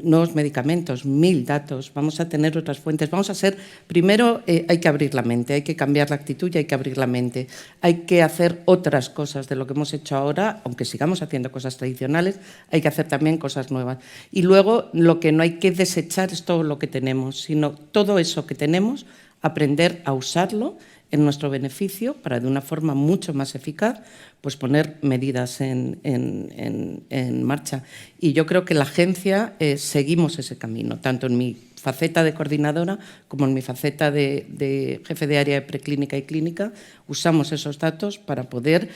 Nuevos medicamentos, 1000 datos, vamos a tener otras fuentes, vamos a ser, primero hay que abrir la mente, hay que cambiar la actitud y hay que abrir la mente, hay que hacer otras cosas de lo que hemos hecho ahora, aunque sigamos haciendo cosas tradicionales, hay que hacer también cosas nuevas. Y luego lo que no hay que desechar es todo lo que tenemos, sino todo eso que tenemos, aprender a usarlo en nuestro beneficio para, de una forma mucho más eficaz, pues poner medidas en marcha. Y yo creo que la agencia seguimos ese camino, tanto en mi faceta de coordinadora como en mi faceta de jefe de área de preclínica y clínica. Usamos esos datos para poder,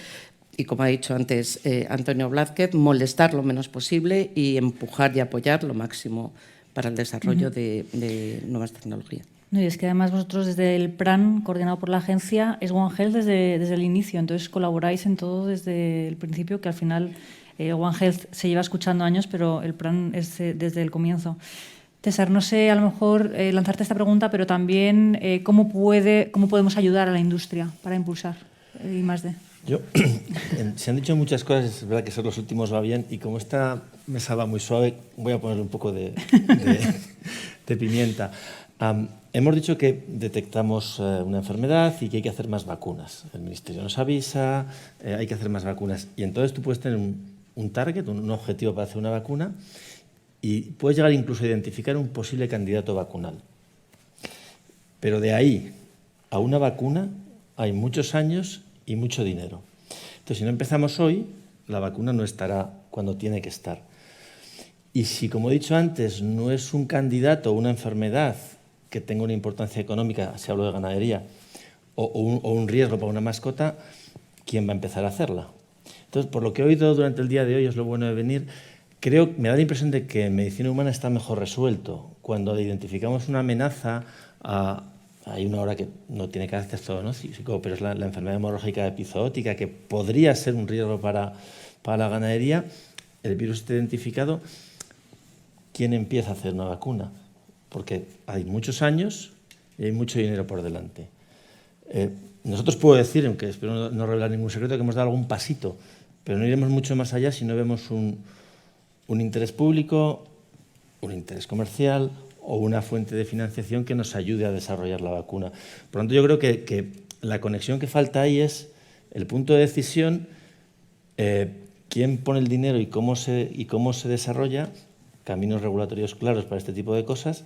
y como ha dicho antes Antonio Blázquez, molestar lo menos posible y empujar y apoyar lo máximo para el desarrollo de nuevas tecnologías. No, y es que además vosotros desde el plan coordinado por la agencia es One Health desde el inicio, entonces colaboráis en todo desde el principio, que al final One Health se lleva escuchando años, pero el plan es desde el comienzo. César, no sé, a lo mejor lanzarte esta pregunta, pero también cómo podemos ayudar a la industria para impulsar I+D. Se han dicho muchas cosas, es verdad que ser los últimos va bien, y como esta mesa va muy suave, voy a ponerle un poco de pimienta. Hemos dicho que detectamos una enfermedad y que hay que hacer más vacunas. El Ministerio nos avisa, hay que hacer más vacunas. Y entonces tú puedes tener un target, un objetivo para hacer una vacuna, y puedes llegar incluso a identificar un posible candidato vacunal. Pero de ahí a una vacuna hay muchos años y mucho dinero. Entonces, si no empezamos hoy, la vacuna no estará cuando tiene que estar. Y si, como he dicho antes, no es un candidato o una enfermedad que tenga una importancia económica, si hablo de ganadería, o un riesgo para una mascota, ¿quién va a empezar a hacerla? Entonces, por lo que he oído durante el día de hoy, es lo bueno de venir, me da la impresión de que en medicina humana está mejor resuelto. Cuando identificamos una amenaza, hay una hora que no tiene carácter zoonótico, pero es la enfermedad hemorrágica epizootica, que podría ser un riesgo para la ganadería. El virus está identificado. ¿Quién empieza a hacer una vacuna? Porque hay muchos años y hay mucho dinero por delante. Nosotros puedo decir, aunque espero no revelar ningún secreto, que hemos dado algún pasito, pero no iremos mucho más allá si no vemos un interés público, un interés comercial o una fuente de financiación que nos ayude a desarrollar la vacuna. Por lo tanto, yo creo que la conexión que falta ahí es el punto de decisión, quién pone el dinero y cómo se desarrolla, caminos regulatorios claros para este tipo de cosas,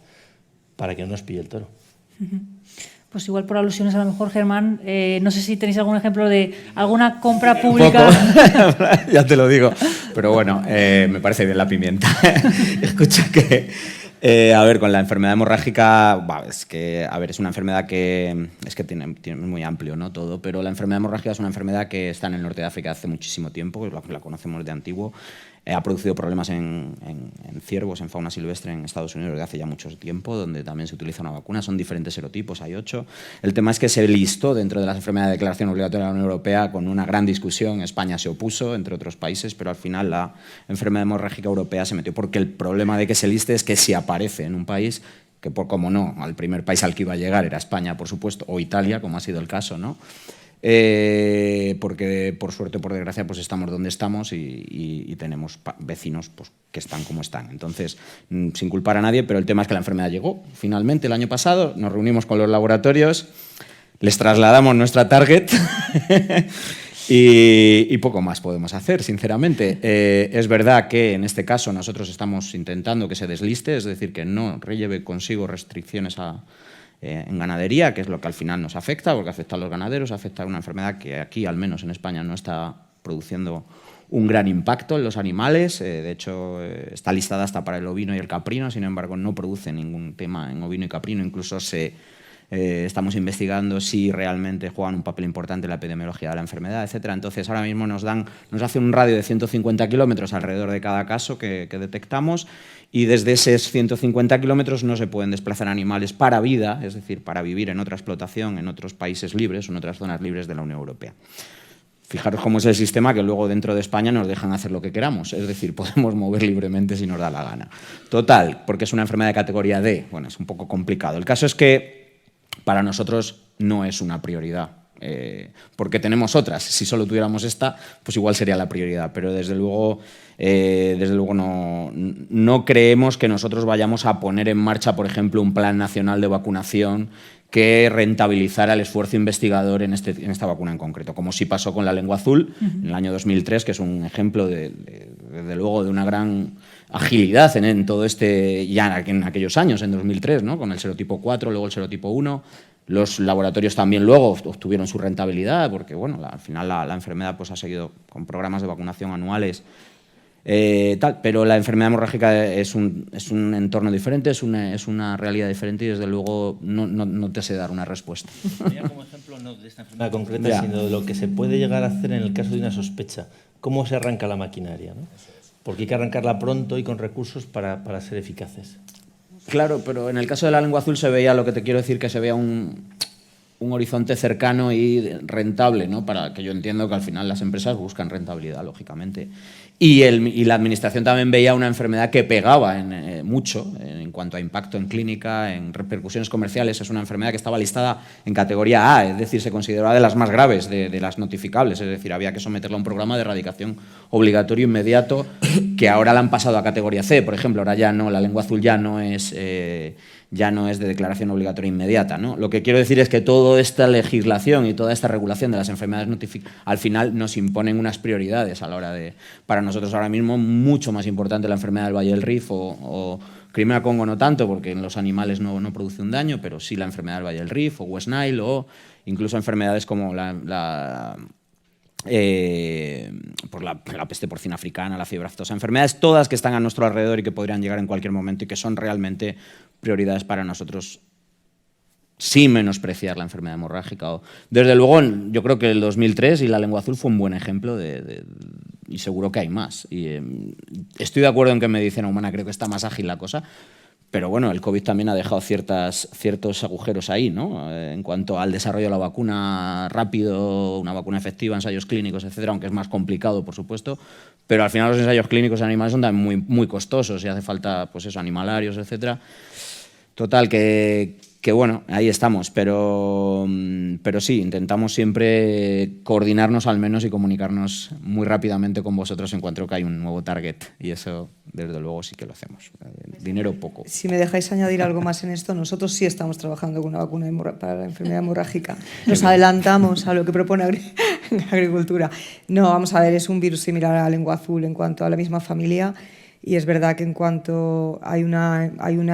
para que no nos pille el toro. Pues igual por alusiones, a lo mejor, Germán, no sé si tenéis algún ejemplo de alguna compra pública. Ya te lo digo. Pero bueno, me parece bien la pimienta. Escucha que, a ver, con la enfermedad hemorrágica, es una enfermedad que tiene muy amplio, ¿no? Todo, pero la enfermedad hemorrágica es una enfermedad que está en el norte de África hace muchísimo tiempo, la conocemos de antiguo. ha producido problemas en ciervos, en fauna silvestre en Estados Unidos desde hace ya mucho tiempo, donde también se utiliza una vacuna. Son diferentes serotipos, hay 8. El tema es que se listó dentro de las enfermedades de declaración obligatoria de la Unión Europea con una gran discusión. España se opuso, entre otros países, pero al final la enfermedad hemorrágica europea se metió porque el problema de que se liste es que si aparece en un país, que por como no, al primer país al que iba a llegar era España, por supuesto, o Italia, como ha sido el caso, ¿no? Porque por suerte o por desgracia pues estamos donde estamos y tenemos vecinos pues, que están como están. Entonces, sin culpar a nadie, pero el tema es que la enfermedad llegó finalmente el año pasado, nos reunimos con los laboratorios, les trasladamos nuestra target y poco más podemos hacer, sinceramente. Es verdad que en este caso nosotros estamos intentando que se desliste, es decir, que no lleve consigo restricciones en ganadería, que es lo que al final nos afecta, porque afecta a los ganaderos, afecta a una enfermedad que aquí, al menos en España, no está produciendo un gran impacto en los animales. De hecho, está listada hasta para el ovino y el caprino, sin embargo, no produce ningún tema en ovino y caprino. Incluso estamos investigando si realmente juegan un papel importante en la epidemiología de la enfermedad, etcétera. Entonces, ahora mismo nos hacen un radio de 150 kilómetros alrededor de cada caso que detectamos, y desde esos 150 kilómetros no se pueden desplazar animales para vida, es decir, para vivir en otra explotación, en otros países libres o en otras zonas libres de la Unión Europea. Fijaros cómo es el sistema, que luego dentro de España nos dejan hacer lo que queramos, es decir, podemos mover libremente si nos da la gana. Total, porque es una enfermedad de categoría D, bueno, es un poco complicado. El caso es que para nosotros no es una prioridad, porque tenemos otras. Si solo tuviéramos esta, pues igual sería la prioridad, pero desde luego no creemos que nosotros vayamos a poner en marcha, por ejemplo, un plan nacional de vacunación que rentabilizara el esfuerzo investigador en esta vacuna en concreto, como sí pasó con la lengua azul en el año 2003, que es un ejemplo, desde luego, de una gran agilidad en todo ya en aquellos años, en 2003, ¿no? Con el serotipo 4, luego el serotipo 1. Los laboratorios también luego obtuvieron su rentabilidad, porque bueno, al final la enfermedad pues, ha seguido con programas de vacunación anuales. Pero la enfermedad hemorrágica es un entorno diferente, es una realidad diferente y desde luego no te sé dar una respuesta. Tenía como ejemplo no de esta enfermedad concreta, sino de lo que se puede llegar a hacer en el caso de una sospecha. ¿Cómo se arranca la maquinaria, ¿no? Porque hay que arrancarla pronto y con recursos para ser eficaces. Claro, pero en el caso de la lengua azul se veía, lo que te quiero decir, que se veía un horizonte cercano y rentable, ¿no? Para que yo entiendo que al final las empresas buscan rentabilidad, lógicamente. Y la administración también veía una enfermedad que pegaba mucho en cuanto a impacto en clínica, en repercusiones comerciales. Es una enfermedad que estaba listada en categoría A, es decir, se consideraba de las más graves, de las notificables. Es decir, había que someterla a un programa de erradicación obligatorio inmediato, que ahora la han pasado a categoría C. Por ejemplo, ahora ya no, la lengua azul ya no es de declaración obligatoria inmediata, ¿no? Lo que quiero decir es que toda esta legislación y toda esta regulación de las enfermedades al final nos imponen unas prioridades a la hora de... Para nosotros ahora mismo mucho más importante la enfermedad del Valle del Rift o Crimea Congo no tanto, porque en los animales no produce un daño, pero sí la enfermedad del Valle del Rift o West Nile o incluso enfermedades como la peste porcina africana, la fiebre aftosa, enfermedades todas que están a nuestro alrededor y que podrían llegar en cualquier momento y que son realmente prioridades para nosotros, sin menospreciar la enfermedad hemorrágica. Desde luego, yo creo que el 2003 y la lengua azul fue un buen ejemplo y seguro que hay más. Y, estoy de acuerdo en que en medicina humana creo que está más ágil la cosa, pero bueno, el COVID también ha dejado ciertos agujeros ahí, ¿no? En cuanto al desarrollo de la vacuna rápido, una vacuna efectiva, ensayos clínicos, etcétera, aunque es más complicado, por supuesto, pero al final los ensayos clínicos en animales son también muy, muy costosos y hace falta, pues eso, animalarios, etcétera. Total, que bueno, ahí estamos, pero sí, intentamos siempre coordinarnos al menos y comunicarnos muy rápidamente con vosotros en cuanto que hay un nuevo target, y eso desde luego sí que lo hacemos. Dinero poco. Si me dejáis añadir algo más en esto, nosotros sí estamos trabajando con una vacuna para la enfermedad hemorrágica. Nos adelantamos a lo que propone Agricultura. No, vamos a ver, es un virus similar a la lengua azul en cuanto a la misma familia. Y es verdad que en cuanto hay una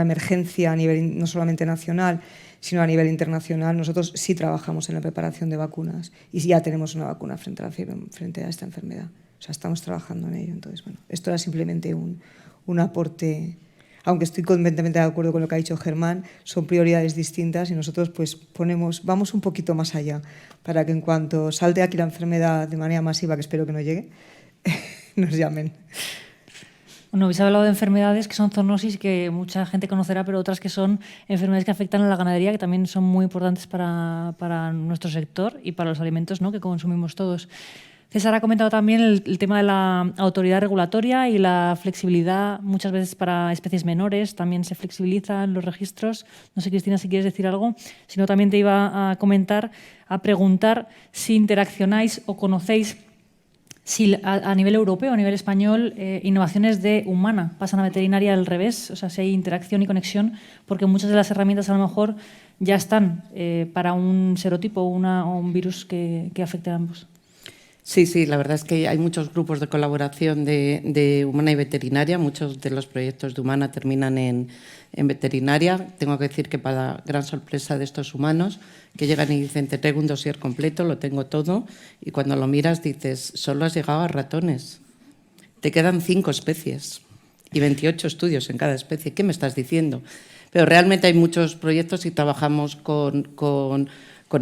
emergencia a nivel no solamente nacional, sino a nivel internacional, nosotros sí trabajamos en la preparación de vacunas y ya tenemos una vacuna frente a esta enfermedad. O sea, estamos trabajando en ello. Entonces, bueno, esto era simplemente un aporte, aunque estoy completamente de acuerdo con lo que ha dicho Germán, son prioridades distintas y nosotros pues vamos un poquito más allá para que en cuanto salte aquí la enfermedad de manera masiva, que espero que no llegue, nos llamen. Bueno, habéis hablado de enfermedades que son zoonosis que mucha gente conocerá, pero otras que son enfermedades que afectan a la ganadería, que también son muy importantes para nuestro sector y para los alimentos, ¿no?, que consumimos todos. César ha comentado también el tema de la autoridad regulatoria y la flexibilidad, muchas veces para especies menores, también se flexibilizan los registros. No sé, Cristina, si quieres decir algo. Si no, también te iba a comentar, a preguntar si interaccionáis o conocéis si a nivel europeo, a nivel español, innovaciones de humana pasan a veterinaria al revés, o sea, si hay interacción y conexión, porque muchas de las herramientas a lo mejor ya están para un serotipo o un virus que afecte a ambos. Sí, la verdad es que hay muchos grupos de colaboración de humana y veterinaria. Muchos de los proyectos de humana terminan en veterinaria. Tengo que decir que para gran sorpresa de estos humanos, que llegan y dicen, te traigo un dossier completo, lo tengo todo, y cuando lo miras dices, solo has llegado a ratones. Te quedan 5 especies y 28 estudios en cada especie. ¿Qué me estás diciendo? Pero realmente hay muchos proyectos y trabajamos con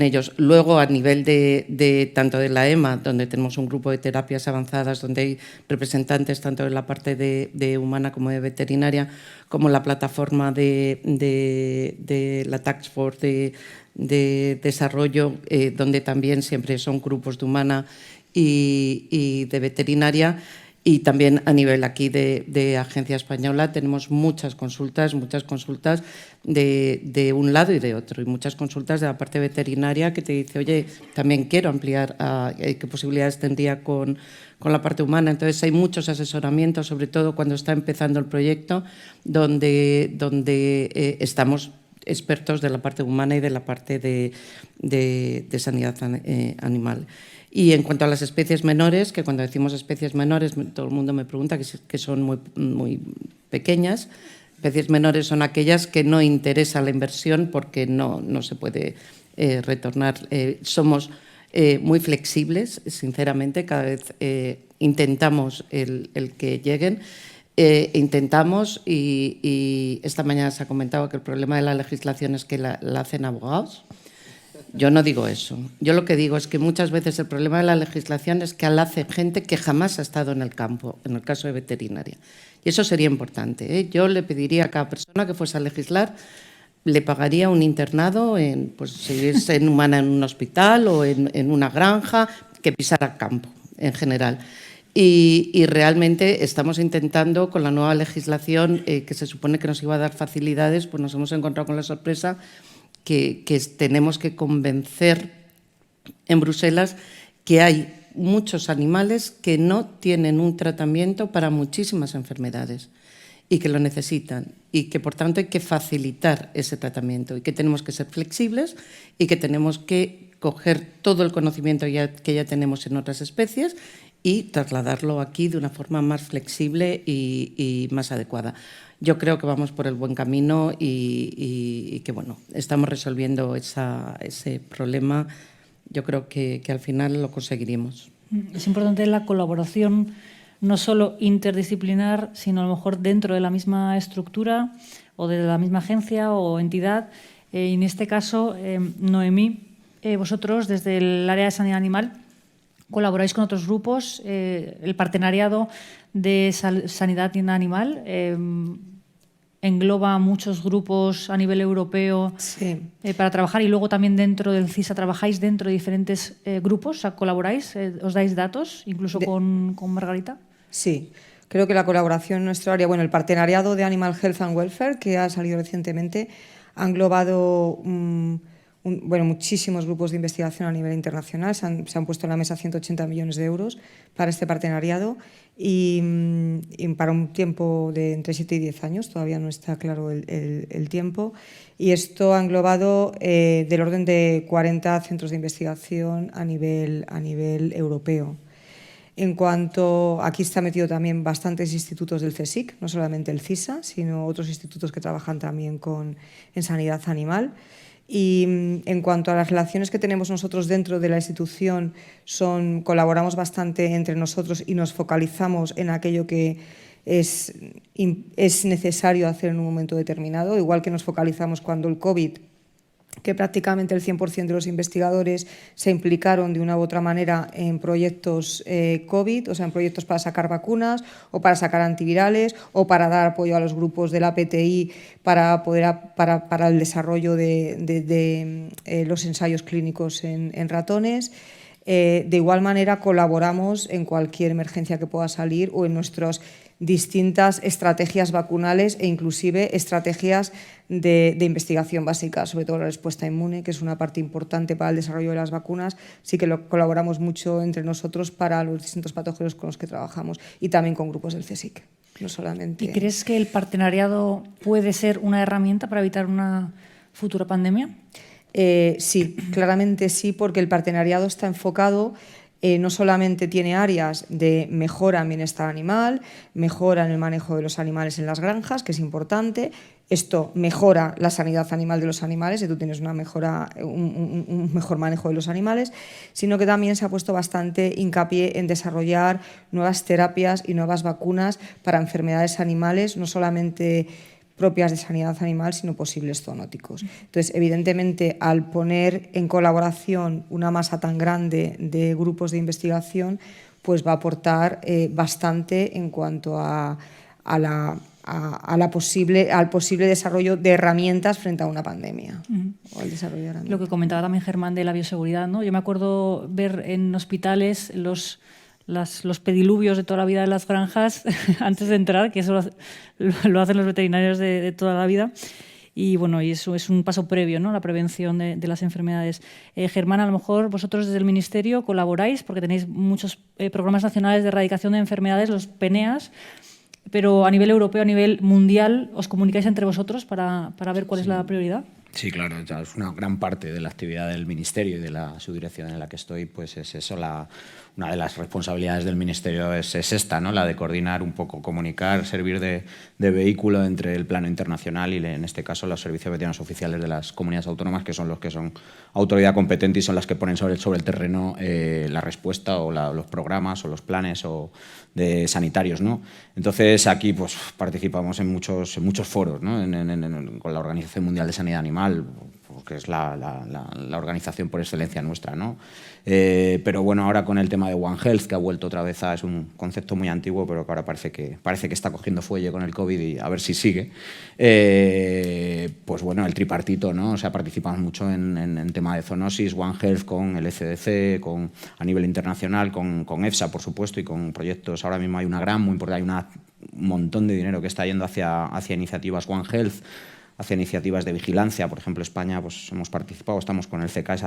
ellos. Luego, a nivel de tanto de la EMA, donde tenemos un grupo de terapias avanzadas, donde hay representantes tanto de la parte de humana como de veterinaria, como la plataforma de la Task Force de desarrollo, donde también siempre son grupos de humana y de veterinaria. Y también a nivel aquí de Agencia Española tenemos muchas consultas de un lado y de otro, y muchas consultas de la parte veterinaria que te dice, oye, también quiero ampliar, ¿qué posibilidades tendría con la parte humana? Entonces hay muchos asesoramientos, sobre todo cuando está empezando el proyecto, donde estamos expertos de la parte humana y de la parte de sanidad animal. Y en cuanto a las especies menores, que cuando decimos especies menores, todo el mundo me pregunta que son muy, muy pequeñas. Especies menores son aquellas que no interesa la inversión porque no se puede retornar. Somos muy flexibles, sinceramente, cada vez intentamos el que lleguen. Intentamos, y esta mañana se ha comentado que el problema de la legislación es que la hacen abogados. Yo no digo eso. Yo lo que digo es que muchas veces el problema de la legislación es que la hace gente que jamás ha estado en el campo, en el caso de veterinaria. Y eso sería importante, ¿eh? Yo le pediría a cada persona que fuese a legislar, le pagaría un internado, si es en humana en un hospital o en una granja, que pisara campo en general. Y realmente estamos intentando, con la nueva legislación que se supone que nos iba a dar facilidades, pues nos hemos encontrado con la sorpresa que tenemos que convencer en Bruselas que hay muchos animales que no tienen un tratamiento para muchísimas enfermedades y que lo necesitan, y que por tanto hay que facilitar ese tratamiento, y que tenemos que ser flexibles y que tenemos que coger todo el conocimiento que ya tenemos en otras especies y trasladarlo aquí de una forma más flexible y más adecuada. Yo creo que vamos por el buen camino y que, bueno, estamos resolviendo ese problema. Yo creo que al final lo conseguiremos. Es importante la colaboración, no solo interdisciplinar, sino a lo mejor dentro de la misma estructura o de la misma agencia o entidad. En este caso, Noemí, vosotros desde el área de sanidad animal colaboráis con otros grupos, el partenariado de sanidad animal engloba muchos grupos a nivel europeo para trabajar, y luego también dentro del CISA trabajáis dentro de diferentes grupos, o sea, colaboráis, os dais datos, incluso con Margarita. Sí, creo que la colaboración en nuestro área, el partenariado de Animal Health and Welfare, que ha salido recientemente, ha englobado muchísimos grupos de investigación a nivel internacional. Se han puesto en la mesa 180 millones de euros para este partenariado y para un tiempo de entre 7 y 10 años, todavía no está claro el tiempo. Y esto ha englobado del orden de 40 centros de investigación a nivel europeo. En cuanto, aquí está metido también bastantes institutos del CSIC, no solamente el CISA, sino otros institutos que trabajan también en sanidad animal. Y en cuanto a las relaciones que tenemos nosotros dentro de la institución, colaboramos bastante entre nosotros y nos focalizamos en aquello que es necesario hacer en un momento determinado, igual que nos focalizamos cuando el COVID que prácticamente el 100% de los investigadores se implicaron de una u otra manera en proyectos COVID, o sea, en proyectos para sacar vacunas o para sacar antivirales o para dar apoyo a los grupos de la PTI para el desarrollo de los ensayos clínicos en ratones. De igual manera, colaboramos en cualquier emergencia que pueda salir o en nuestras distintas estrategias vacunales e inclusive estrategias de investigación básica, sobre todo la respuesta inmune, que es una parte importante para el desarrollo de las vacunas. Sí que colaboramos mucho entre nosotros para los distintos patógenos con los que trabajamos y también con grupos del CSIC. No solamente... ¿Y crees que el partenariado puede ser una herramienta para evitar una futura pandemia? Sí, claramente sí, porque el partenariado está enfocado, no solamente tiene áreas de mejora en bienestar animal, mejora en el manejo de los animales en las granjas, que es importante. Esto mejora la sanidad animal de los animales, y tú tienes un mejor manejo de los animales, sino que también se ha puesto bastante hincapié en desarrollar nuevas terapias y nuevas vacunas para enfermedades animales, no solamente propias de sanidad animal, sino posibles zoonóticos. Entonces, evidentemente, al poner en colaboración una masa tan grande de grupos de investigación, pues va a aportar bastante en cuanto al posible desarrollo de herramientas frente a una pandemia. O al desarrollo de herramientas. Lo que comentaba también Germán de la bioseguridad, ¿no? Yo me acuerdo ver en hospitales los pediluvios de toda la vida de las granjas antes de entrar, que eso lo hacen los veterinarios de toda la vida. Y bueno, y eso es un paso previo, ¿no? La prevención de las enfermedades. Germán, a lo mejor vosotros desde el Ministerio colaboráis porque tenéis muchos programas nacionales de erradicación de enfermedades, los PENEAS, pero a nivel europeo, a nivel mundial, ¿os comunicáis entre vosotros para ver cuál es la prioridad? Sí, claro, es una gran parte de la actividad del Ministerio y de la subdirección en la que estoy, pues es eso, una de las responsabilidades del Ministerio es esta, ¿no? La de coordinar un poco, comunicar, servir de vehículo entre el plano internacional y, en este caso, los servicios veterinarios oficiales de las comunidades autónomas, que son los que son autoridad competente y son las que ponen sobre el terreno la respuesta o los programas o los planes de sanitarios, ¿no? Entonces, aquí pues participamos en muchos foros, ¿no? Con la Organización Mundial de Sanidad Animal, que es la organización por excelencia nuestra, ¿no? Pero bueno, ahora con el tema de One Health, que ha vuelto otra vez es un concepto muy antiguo, pero que ahora parece que está cogiendo fuelle con el COVID y a ver si sigue. Pues bueno, el tripartito, ¿no? O sea, participamos mucho en tema de zoonosis, One Health con el ECDC, a nivel internacional, con EFSA, por supuesto, y con proyectos. Ahora mismo hay una gran, muy importante, hay un montón de dinero que está yendo hacia iniciativas One Health, hacia iniciativas de vigilancia. Por ejemplo, España, pues hemos participado, estamos con el CKS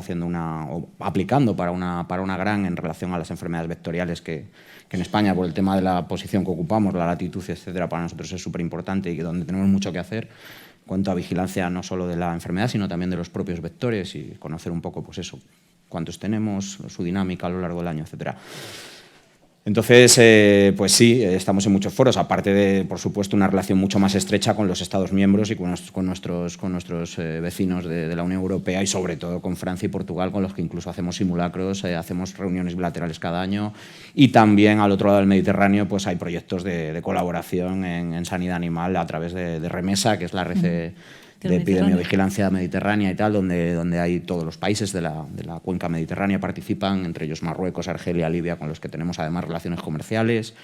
aplicando para una gran en relación a las enfermedades vectoriales que en España, por el tema de la posición que ocupamos, la latitud, etcétera, para nosotros es súper importante y donde tenemos mucho que hacer en cuanto a vigilancia no solo de la enfermedad, sino también de los propios vectores y conocer un poco, pues eso, cuántos tenemos, su dinámica a lo largo del año, etcétera. Entonces, pues sí, estamos en muchos foros, aparte de, por supuesto, una relación mucho más estrecha con los Estados miembros y con nuestros vecinos de la Unión Europea y sobre todo con Francia y Portugal, con los que incluso hacemos simulacros, hacemos reuniones bilaterales cada año, y también al otro lado del Mediterráneo pues hay proyectos de colaboración en sanidad animal a través de REMESA, que es la red de epidemiovigilancia mediterránea y tal, donde hay todos los países de la cuenca mediterránea participan, entre ellos Marruecos, Argelia, Libia, con los que tenemos además relaciones comerciales,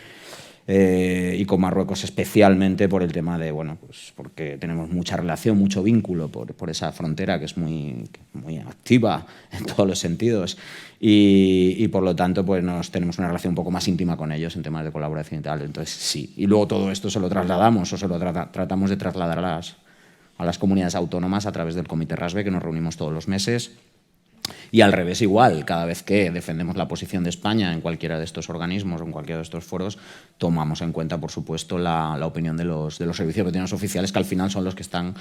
y con Marruecos especialmente por el tema de, bueno, pues porque tenemos mucha relación, mucho vínculo por esa frontera que es muy activa en todos los sentidos y por lo tanto pues tenemos una relación un poco más íntima con ellos en temas de colaboración y tal. Entonces sí, y luego todo esto se lo trasladamos o se lo tratamos de trasladar a las comunidades autónomas a través del Comité RASBE, que nos reunimos todos los meses. Y al revés igual, cada vez que defendemos la posición de España en cualquiera de estos organismos o en cualquiera de estos foros, tomamos en cuenta, por supuesto, la opinión de los servicios veterinarios oficiales, que al final son los que están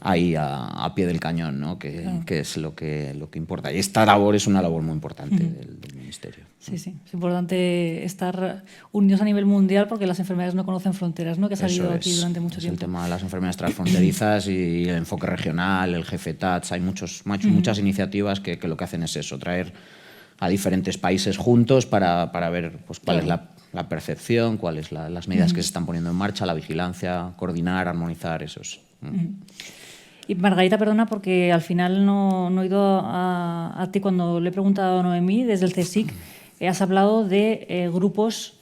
ahí a pie del cañón, ¿no? Que es lo que importa. Y esta labor es una labor muy importante del Ministerio. Sí, sí. Es importante estar unidos a nivel mundial porque las enfermedades no conocen fronteras, ¿no? Que ha salido aquí durante mucho tiempo. El tema de las enfermedades transfronterizas y el enfoque regional, el GFTATS, hay muchas iniciativas que lo que hacen es eso, traer a diferentes países juntos para ver pues, cuál es la percepción, cuáles las medidas que se están poniendo en marcha, la vigilancia, coordinar, armonizar esos. Y Margarita, perdona, porque al final no he ido a ti cuando le he preguntado a Noemí, desde el CSIC, has hablado de grupos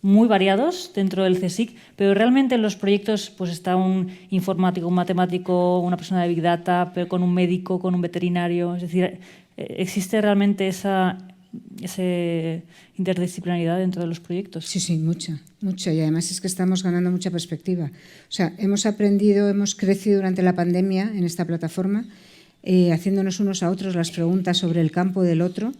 muy variados dentro del CSIC, pero realmente en los proyectos pues está un informático, un matemático, una persona de Big Data, pero con un médico, con un veterinario. Es decir, ¿existe realmente esa interdisciplinaridad dentro de los proyectos? Sí, sí, mucha. Y además es que estamos ganando mucha perspectiva. O sea, hemos aprendido, hemos crecido durante la pandemia en esta plataforma, haciéndonos unos a otros las preguntas sobre el campo del otro.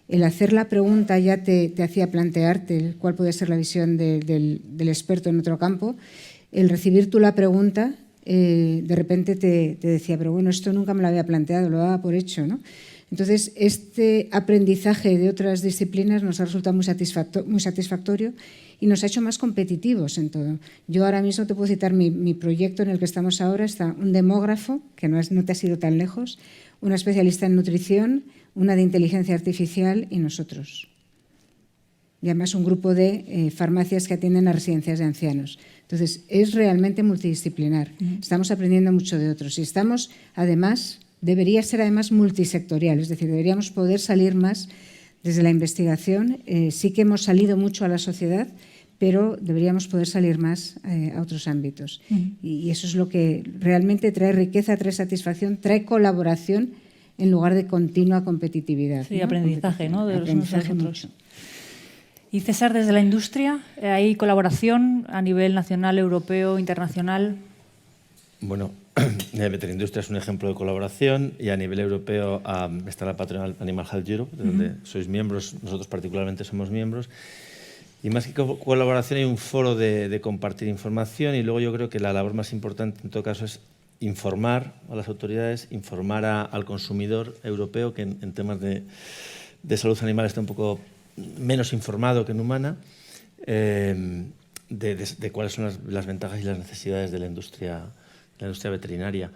El hacer la pregunta ya te hacía plantearte cuál puede ser la visión del experto en otro campo. El recibir tú la pregunta, de repente te decía, pero bueno, esto nunca me lo había planteado, lo daba por hecho, ¿no? Entonces, este aprendizaje de otras disciplinas nos ha resultado muy satisfactorio y nos ha hecho más competitivos en todo. Yo ahora mismo te puedo citar mi proyecto en el que estamos ahora, está un demógrafo, que no te has ido tan lejos, una especialista en nutrición, una de inteligencia artificial y nosotros. Y además un grupo de farmacias que atienden a residencias de ancianos. Entonces, es realmente multidisciplinar. Estamos aprendiendo mucho de otros y estamos, además, debería ser además multisectorial, es decir, deberíamos poder salir más desde la investigación. Sí que hemos salido mucho a la sociedad, pero deberíamos poder salir más a otros ámbitos. Y eso es lo que realmente trae riqueza, trae satisfacción, trae colaboración en lugar de continua competitividad. Sí, ¿no? Aprendizaje, ¿no? De Aprendizaje los otros. mucho. Y César, desde la industria, ¿hay colaboración a nivel nacional, europeo, internacional? Bueno, Veterindustria es un ejemplo de colaboración y a nivel europeo está la Patronal Animal Health Europe, de donde sois miembros, nosotros particularmente somos miembros. Y más que colaboración hay un foro de compartir información y luego yo creo que la labor más importante en todo caso es informar a las autoridades, informar al consumidor europeo que en temas de salud animal está un poco menos informado que en humana, de cuáles son las ventajas y las necesidades de la industria veterinaria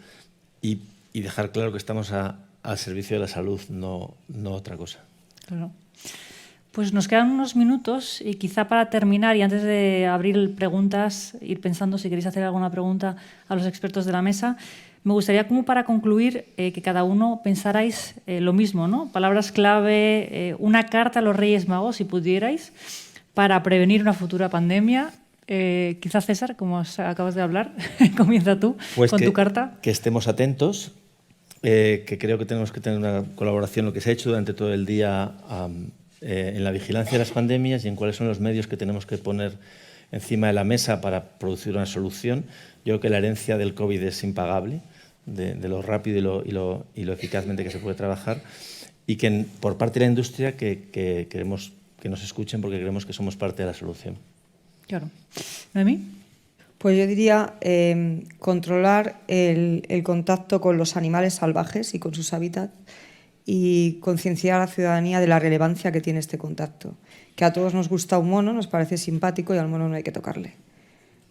y dejar claro que estamos al servicio de la salud, no otra cosa. Claro. Pues nos quedan unos minutos y quizá para terminar y antes de abrir preguntas, ir pensando si queréis hacer alguna pregunta a los expertos de la mesa, me gustaría como para concluir que cada uno pensarais lo mismo, ¿no? Palabras clave, una carta a los Reyes Magos, si pudierais, para prevenir una futura pandemia. Quizás César, como acabas de hablar, comienza tú pues con tu carta. Que estemos atentos, que creo que tenemos que tener una colaboración, lo que se ha hecho durante todo el día en la vigilancia de las pandemias y en cuáles son los medios que tenemos que poner encima de la mesa para producir una solución. Yo creo que la herencia del COVID es impagable, de lo rápido y lo eficazmente que se puede trabajar y que por parte de la industria que queremos que nos escuchen porque creemos que somos parte de la solución. Claro. ¿Noemí? Pues yo diría controlar el contacto con los animales salvajes y con sus hábitats y concienciar a la ciudadanía de la relevancia que tiene este contacto. Que a todos nos gusta un mono, nos parece simpático y al mono no hay que tocarle.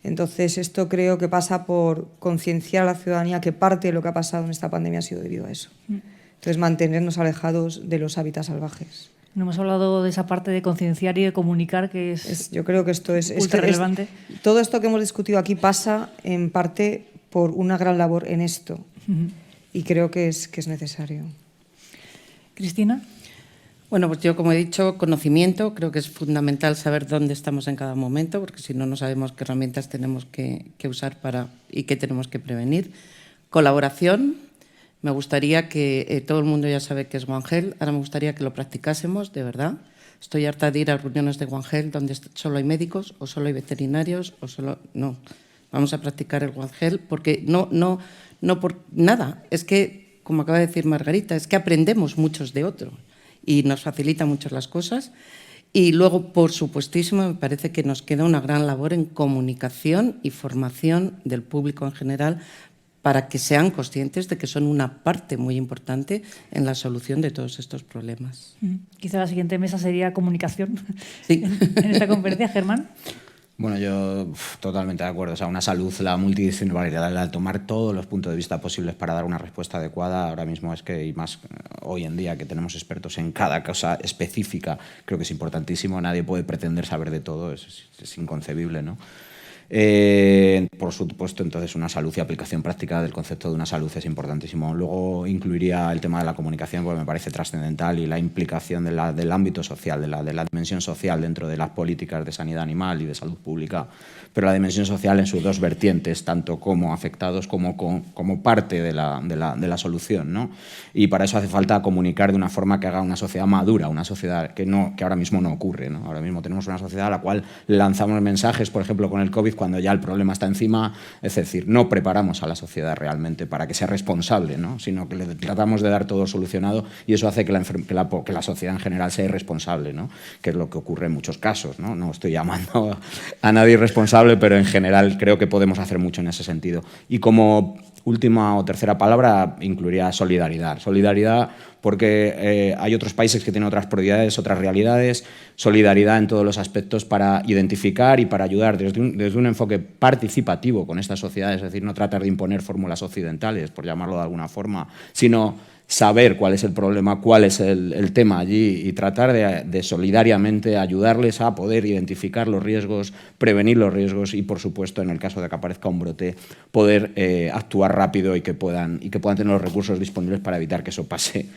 Entonces, esto creo que pasa por concienciar a la ciudadanía que parte de lo que ha pasado en esta pandemia ha sido debido a eso. Entonces, mantenernos alejados de los hábitats salvajes. No hemos hablado de esa parte de concienciar y de comunicar que yo creo que esto es relevante. Todo esto que hemos discutido aquí pasa en parte por una gran labor en esto y creo que es necesario. Cristina. Bueno, pues yo, como he dicho, conocimiento. Creo que es fundamental saber dónde estamos en cada momento, porque si no, no sabemos qué herramientas tenemos que usar y qué tenemos que prevenir. Colaboración. Me gustaría que todo el mundo ya sabe que es One Health. Ahora me gustaría que lo practicásemos, de verdad. Estoy harta de ir a reuniones de One Health donde solo hay médicos o solo hay veterinarios o solo... No, vamos a practicar el One Health porque no por nada. Es que, como acaba de decir Margarita, es que aprendemos muchos de otros y nos facilita mucho las cosas. Y luego, por supuestísimo, me parece que nos queda una gran labor en comunicación y formación del público en general para que sean conscientes de que son una parte muy importante en la solución de todos estos problemas. Quizá la siguiente mesa sería comunicación. Sí. En esta conferencia, Germán. Bueno, yo totalmente de acuerdo. O sea, una salud, la multidisciplinaridad, al tomar todos los puntos de vista posibles para dar una respuesta adecuada, ahora mismo es que, y más hoy en día que tenemos expertos en cada cosa específica, creo que es importantísimo. Nadie puede pretender saber de todo, es inconcebible, ¿no? Por supuesto, entonces, una salud y aplicación práctica del concepto de una salud es importantísimo. Luego incluiría el tema de la comunicación, porque me parece trascendental, y la implicación del ámbito social, de la dimensión social dentro de las políticas de sanidad animal y de salud pública, pero la dimensión social en sus dos vertientes, tanto como afectados como parte de la solución, ¿no? Y para eso hace falta comunicar de una forma que haga una sociedad madura, una sociedad que ahora mismo no ocurre, ¿no? Ahora mismo tenemos una sociedad a la cual lanzamos mensajes, por ejemplo, con el COVID, cuando ya el problema está encima, es decir, no preparamos a la sociedad realmente para que sea responsable, ¿no? Sino que le tratamos de dar todo solucionado, y eso hace que la sociedad en general sea irresponsable, ¿no? Que es lo que ocurre en muchos casos, ¿no? No estoy llamando a nadie irresponsable, pero en general creo que podemos hacer mucho en ese sentido. Y como última o tercera palabra, incluiría solidaridad. Solidaridad porque hay otros países que tienen otras prioridades, otras realidades. Solidaridad en todos los aspectos para identificar y para ayudar desde un enfoque participativo con esta sociedad, es decir, no tratar de imponer fórmulas occidentales, por llamarlo de alguna forma, sino saber cuál es el problema, cuál es el tema allí, y tratar de solidariamente ayudarles a poder identificar los riesgos, prevenir los riesgos y, por supuesto, en el caso de que aparezca un brote, poder actuar rápido y que puedan tener los recursos disponibles para evitar que eso pase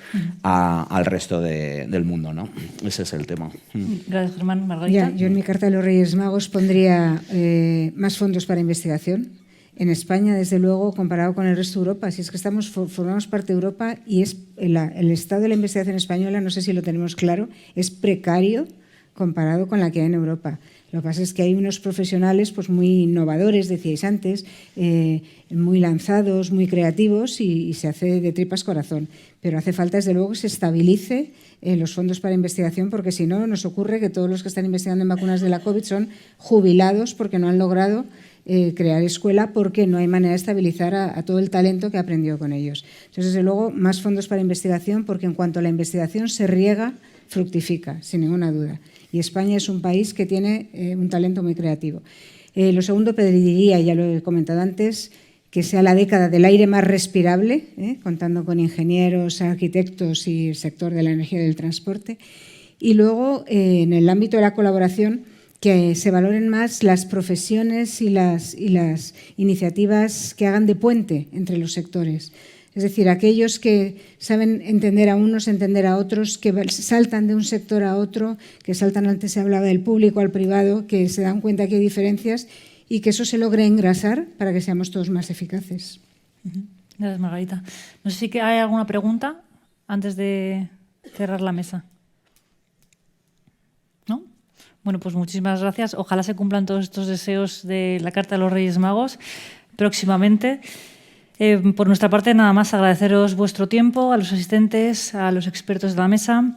al resto del mundo, ¿no? Ese es el tema. Gracias, Germán. Margarita. Yo en mi carta de los Reyes Magos pondría más fondos para investigación. En España, desde luego, comparado con el resto de Europa, si es que formamos parte de Europa, y el estado de la investigación española, no sé si lo tenemos claro, es precario comparado con la que hay en Europa. Lo que pasa es que hay unos profesionales pues muy innovadores, decíais antes, muy lanzados, muy creativos, y se hace de tripas corazón. Pero hace falta, desde luego, que se estabilice los fondos para investigación, porque si no, nos ocurre que todos los que están investigando en vacunas de la COVID son jubilados porque no han logrado crear escuela, porque no hay manera de estabilizar a todo el talento que ha aprendido con ellos. Entonces, desde luego, más fondos para investigación, porque en cuanto la investigación se riega, fructifica, sin ninguna duda. Y España es un país que tiene un talento muy creativo. Lo segundo, pediría, ya lo he comentado antes, que sea la década del aire más respirable, contando con ingenieros, arquitectos y el sector de la energía y del transporte. Y luego, en el ámbito de la colaboración, que se valoren más las profesiones y las iniciativas que hagan de puente entre los sectores. Es decir, aquellos que saben entender a unos, entender a otros, que saltan de un sector a otro, que saltan, antes se hablaba del público al privado, que se dan cuenta que hay diferencias y que eso se logre engrasar para que seamos todos más eficaces. Gracias, Margarita. No sé si hay alguna pregunta antes de cerrar la mesa. ¿No? Bueno, pues muchísimas gracias. Ojalá se cumplan todos estos deseos de la Carta de los Reyes Magos próximamente. Por nuestra parte, nada más agradeceros vuestro tiempo, a los asistentes, a los expertos de la mesa.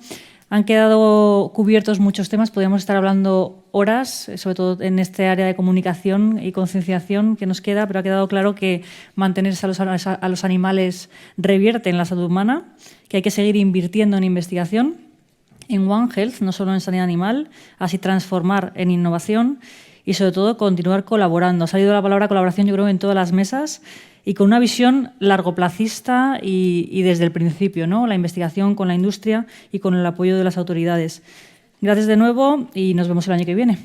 Han quedado cubiertos muchos temas, podríamos estar hablando horas, sobre todo en este área de comunicación y concienciación que nos queda, pero ha quedado claro que mantenerse a los animales revierte en la salud humana, que hay que seguir invirtiendo en investigación, en One Health, no solo en sanidad animal, así transformar en innovación y, sobre todo, continuar colaborando. Ha salido la palabra colaboración, yo creo, en todas las mesas, y con una visión largoplacista y desde el principio, ¿no? La investigación con la industria y con el apoyo de las autoridades. Gracias de nuevo y nos vemos el año que viene.